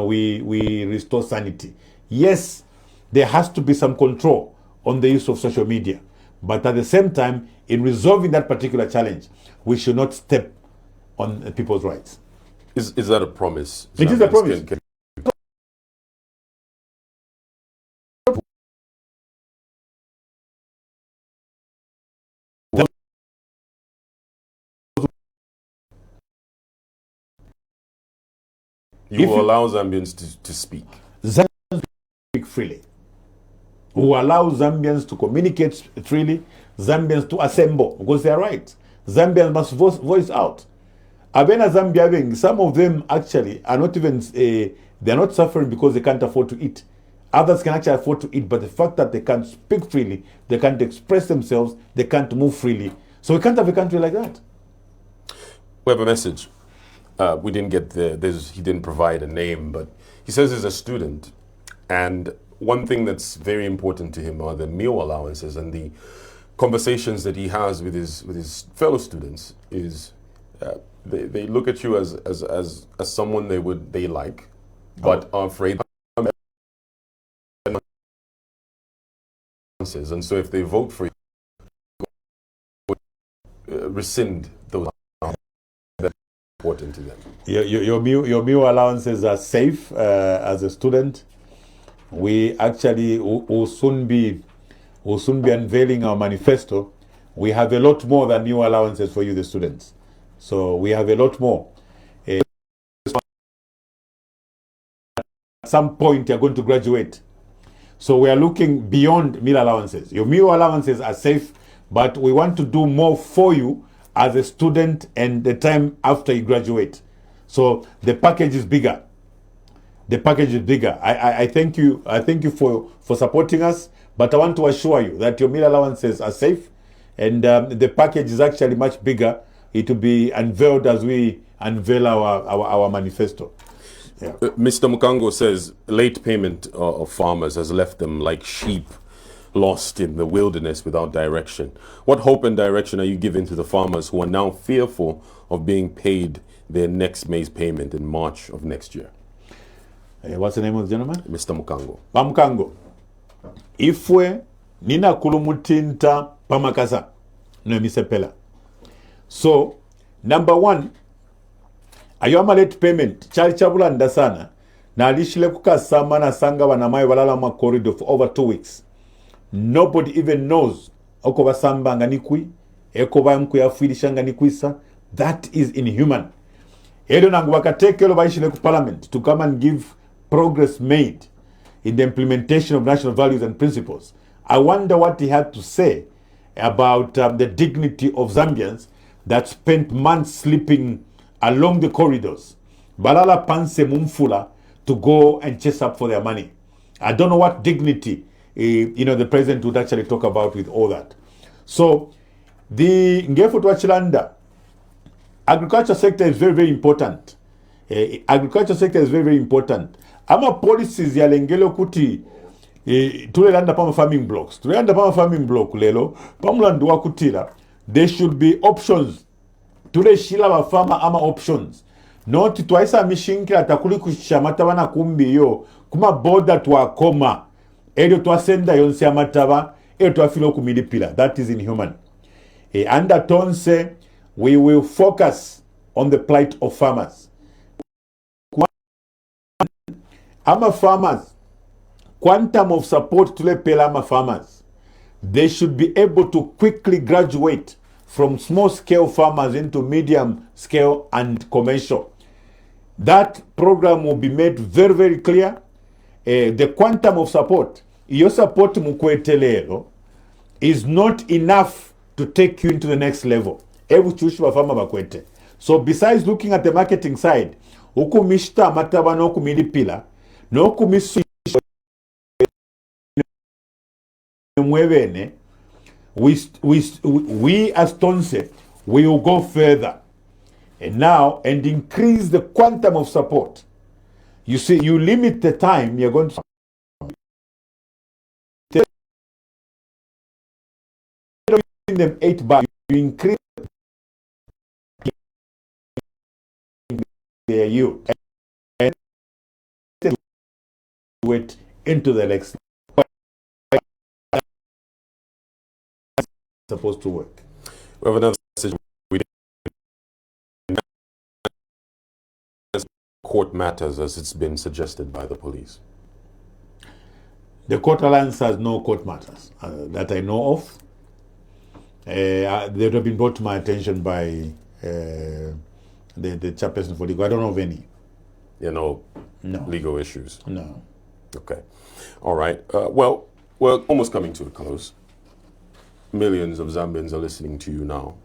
S2: we restore sanity. Yes, there has to be some control on the use of social media. But at the same time, in resolving that particular challenge, we should not step on people's rights.
S1: Is that a promise?
S2: It is a promise.
S1: You will allow Zambians to speak.
S2: Zambians speak freely. We will allow Zambians to communicate freely, Zambians to assemble, because they are right. Zambians must voice out. Abena Zambia, some of them actually are not even, they are not suffering because they can't afford to eat. Others can actually afford to eat, but the fact that they can't speak freely, they can't express themselves, they can't move freely. So we can't have a country like that.
S1: We have a message. We didn't get he didn't provide a name, but he says he's a student, and one thing that's very important to him are the meal allowances, and the conversations that he has with his fellow students is they look at you as someone they like, but are afraid. And so if they vote for you, rescind those. That's important to them.
S2: Your meal allowances are safe as a student. We actually will soon be unveiling our manifesto. We have a lot more than meal allowances for you, the students. So we have a lot more. At some point, you're going to graduate. So we are looking beyond meal allowances. Your meal allowances are safe, but we want to do more for you as a student and the time after you graduate. So the package is bigger. The package is bigger. I thank you. I thank you for supporting us, but I want to assure you that your meal allowances are safe, and the package is actually much bigger. It will be unveiled as we unveil our manifesto. Yeah.
S1: Mr. Mukango says late payment of farmers has left them like sheep lost in the wilderness without direction. What hope and direction are you giving to the farmers who are now fearful of being paid their next maize payment in March of next year?
S2: What's the name of the gentleman?
S1: Mr. Mukango.
S2: Pamukango. Ifwe nina kulumutinta pamakasa no misepela. So, number one, ayoma late payment chali chabulanda sana na alishile kukasama na sanga wanamayo walala ma corridor for over 2 weeks. Nobody even knows oko basamba nganikui eko banku yafirisha nganikuisa. That is inhuman. Edo nangu wakatekelo baishile ku parliament to come and give progress made in the implementation of national values and principles. I wonder what he had to say about the dignity of Zambians that spent months sleeping along the corridors, balala panse mumfula, to go and chase up for their money. I don't know what dignity the president would actually talk about with all that. So the Ngefu Twachilanda agriculture sector is very, very important. Agriculture sector is very, very important. Ama policies ya lengelo kuti tulelanda pama farming blocks tulelanda pama farming block lelo pamulandu wakutira there should be options tuleshila bafama ama options not twaisa mishinkira takuli kushamata bana kumbiyo kuma boda twakoma elio twasenda yonse amataba elio twafila okumilipila. That is inhuman. Under Tonse we will focus on the plight of farmers. Ama farmers, quantum of support to the ama farmers, they should be able to quickly graduate from small scale farmers into medium scale and commercial. That program will be made very, very clear. The quantum of support, your support mukwetelero, is not enough to take you into the next level. So besides looking at the marketing side, ukumishta mataba no kumilipila, no kumisu we as Tonse, we will go further and increase the quantum of support. You see, you limit the time you're going to them 8 bags, you increase their yield and wait into the next supposed to work.
S1: We have another message. Court matters as it's been suggested by the police.
S2: The court alliance has no court matters that I know of. They have been brought to my attention by the chairperson for legal. I don't know of any.
S1: No
S2: No.
S1: legal issues.
S2: No.
S1: Okay. All right. Well, we're almost coming to a close. Millions of Zambians are listening to you now.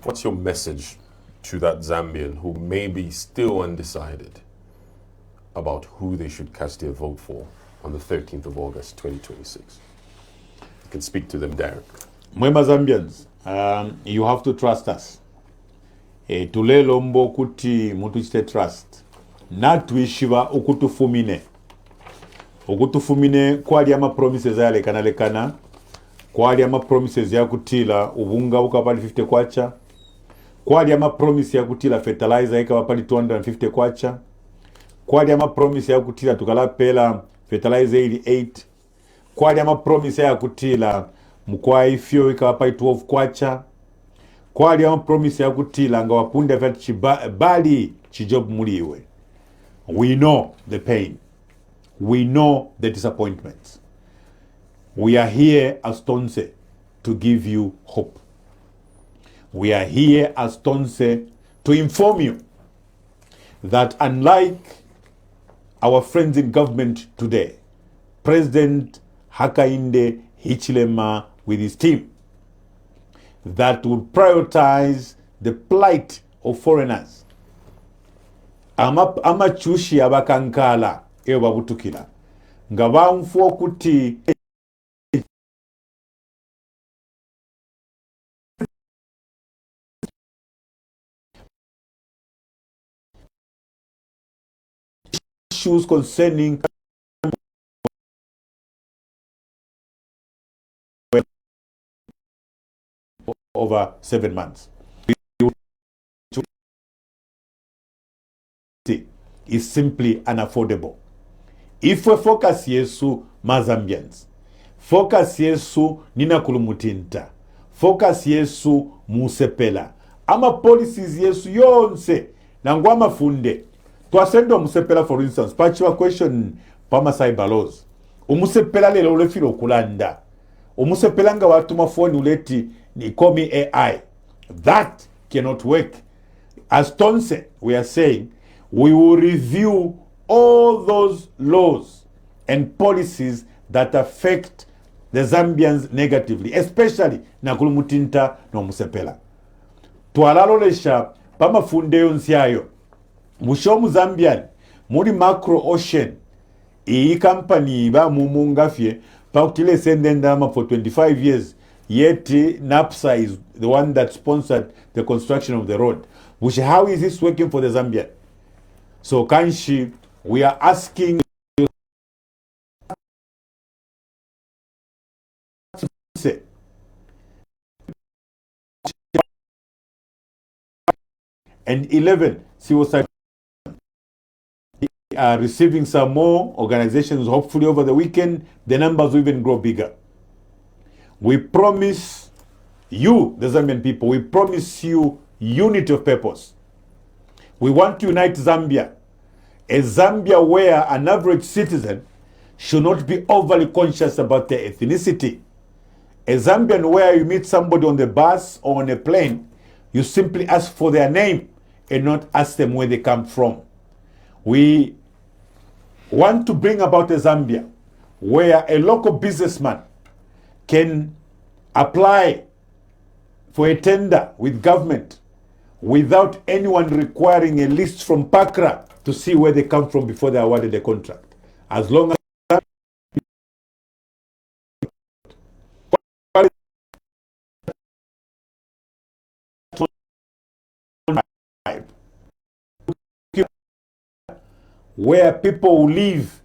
S1: What's your message to that Zambian who may be still undecided about who they should cast their vote for on the 13th of August, 2026? You can speak to them, Derek.
S2: Mwema Zambians, you have to trust us. Tulelo mbo kuti mutuchite trust. Natuishiva ukutufumine. Ukutufumine kwali ama promises ya lekana. Kwali ama promises ya kutila ubunga ukapali 50 kwacha. Kwali ama promise ya kutila fertilizer ikapali 250 kwacha. Kwali ama promise ya kutila tukala pela fertilizer 88. Kwali ama promise ya kutila mukwa ifyo ikapali 12 kwacha. Kwali ama promise ya kutila nga wapunde vati bali chijob muliwe. We know the pain. We know the disappointments. We are here as Tonse to give you hope. We are here as Tonse to inform you that unlike our friends in government today, President Hakainde Hichilema with his team, that would prioritize the plight of foreigners. Amachushi abakankala eyo babutukira. Nga bamfu okuti issues concerning over 7 months. Is simply unaffordable. If we focus yesu Mazambians, focus yesu nina kulumutinta, focus yesu musepela, ama policies yesu yonse nangwama funde twasendo musepela. For instance, pachiwa question pama cyber laws umusepela lelo ulefilo kulanda umusepela nga watu mafoni uleti ni komi AI. That cannot work. As Tonse, we are saying we will review all those laws and policies that affect the Zambians negatively, especially nakulumutinta no musepela. Tualalolesha pama fundeyo nsiayo mushomu Zambian muri macro ocean iyi company ba mumungafye pautile sendendama for 25 years, yet NAPSA is the one that sponsored the construction of the road. Which, how is this working for the Zambian? So Kanshi, we are asking and 11 civil society are receiving some more organizations. Hopefully over the weekend, the numbers will even grow bigger. We promise you, the Zambian people, we promise you unity of purpose. We want to unite Zambia. A Zambia where an average citizen should not be overly conscious about their ethnicity. A Zambian where you meet somebody on the bus or on a plane, you simply ask for their name and not ask them where they come from. We want to bring about a Zambia where a local businessman can apply for a tender with government without anyone requiring a list from PACRA to see where they come from before they awarded the contract. As long as where people will live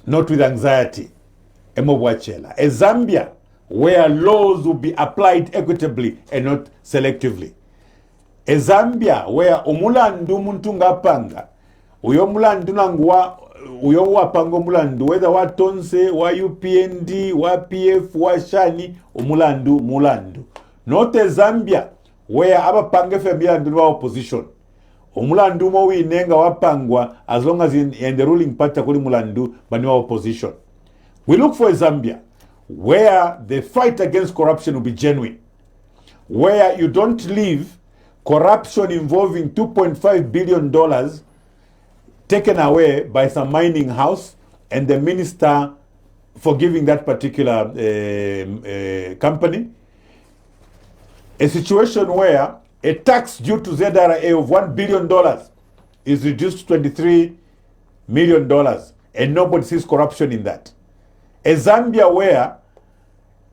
S2: not with anxiety. A Zambia where laws will be applied equitably and not selectively. A Zambia where omulandu muntu ngapanga uyo mulandu nangwa uyo wapanga omulandu whether wa Tonse, wa UPND, wa PF, wa Shani, omulandu mulandu. Not a Zambia where abapanga femilandu wa opposition. Omulandu mo winenga wapangwa as long as in the ruling party kuli mulandu bani wa opposition. We look for a Zambia where the fight against corruption will be genuine, where you don't leave corruption involving $2.5 billion taken away by some mining house and the minister for giving that particular company. A situation where a tax due to ZRA of $1 billion is reduced to $23 million and nobody sees corruption in that. A Zambia where,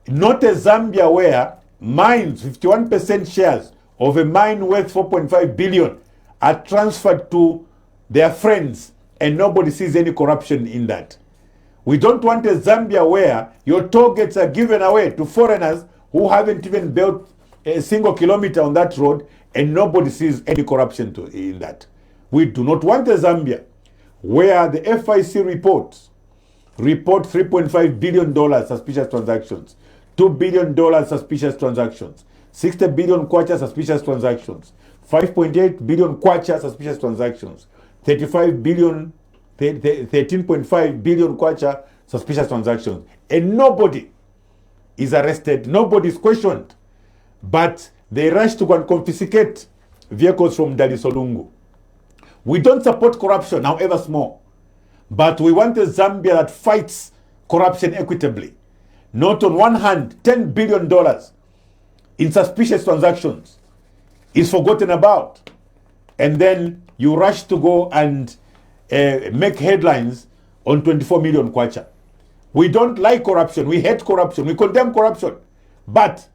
S2: not a Zambia where mines, 51% shares of a mine worth 4.5 billion are transferred to their friends and nobody sees any corruption in that. We don't want a Zambia where your toll gates are given away to foreigners who haven't even built a single kilometer on that road and nobody sees any corruption in that. We do not want a Zambia where the FIC report $3.5 billion suspicious transactions, $2 billion suspicious transactions, 60 billion kwacha suspicious transactions, 5.8 billion kwacha suspicious transactions, 13.5 billion kwacha suspicious transactions. And nobody is arrested, nobody is questioned. But they rush to go and confiscate vehicles from Dar es Salaam. We don't support corruption, however small. But we want a Zambia that fights corruption equitably. Not on one hand, $10 billion in suspicious transactions is forgotten about. And then you rush to go and make headlines on 24 million kwacha. We don't like corruption. We hate corruption. We condemn corruption. But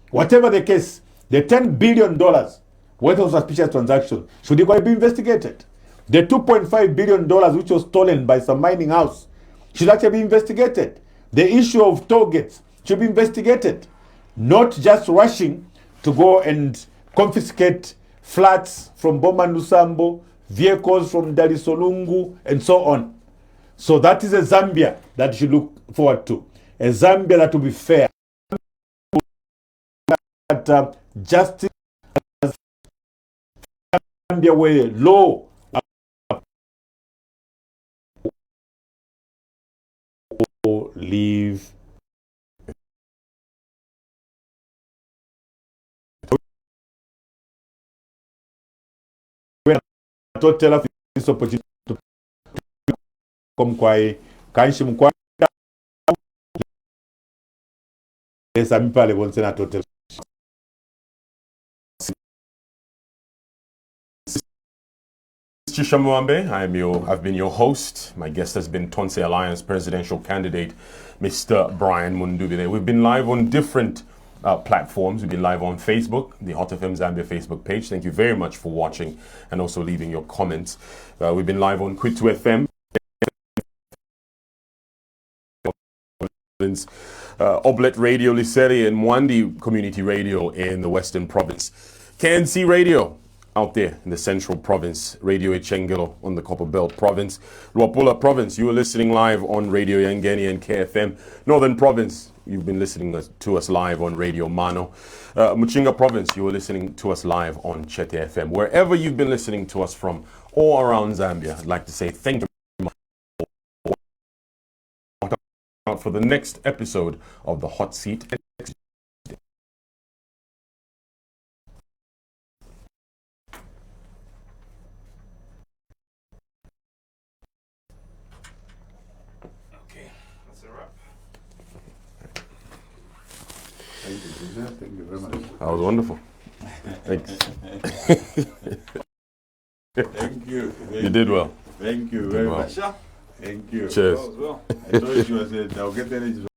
S2: whatever the case, the $10 billion worth of suspicious transactions should be investigated. The $2.5 billion which was stolen by some mining house should actually be investigated. The issue of toll gates should be investigated. Not just rushing to go and confiscate flats from Boma Nusambo, vehicles from Dar es Salaam, and so on. So that is a Zambia that you should look forward to. A Zambia that will be fair. That justice, Zambia where law leave total this opportunity to come kwai kanshi mkwa esa mipale bonsena total.
S1: Chishamwambe, I've been your host. My guest has been Tonse Alliance presidential candidate, Mr. Brian Mundubile. We've been live on different platforms. We've been live on Facebook, the Hot FM Zambia Facebook page. Thank you very much for watching and also leaving your comments. We've been live on Kwitu FM, Oblet Radio Liseri, and Mwandi Community Radio in the Western Province. KNC Radio out there in the Central Province, Radio Echengelo on the Copperbelt Province. Luapula Province, you are listening live on Radio Yangeni and KFM. Northern Province, you've been listening to us live on Radio Mano. Muchinga Province, you are listening to us live on Chete FM. Wherever you've been listening to us from all around Zambia, I'd like to say thank you for the next episode of the Hot Seat.
S2: Okay, that's a wrap. Thank you, Cesar. Thank you very much.
S1: That was wonderful. Thanks.
S2: Thank you.
S1: You did well.
S2: Thank you very much. Thank you.
S1: Cheers.
S2: I told you, I said, I'll get energy.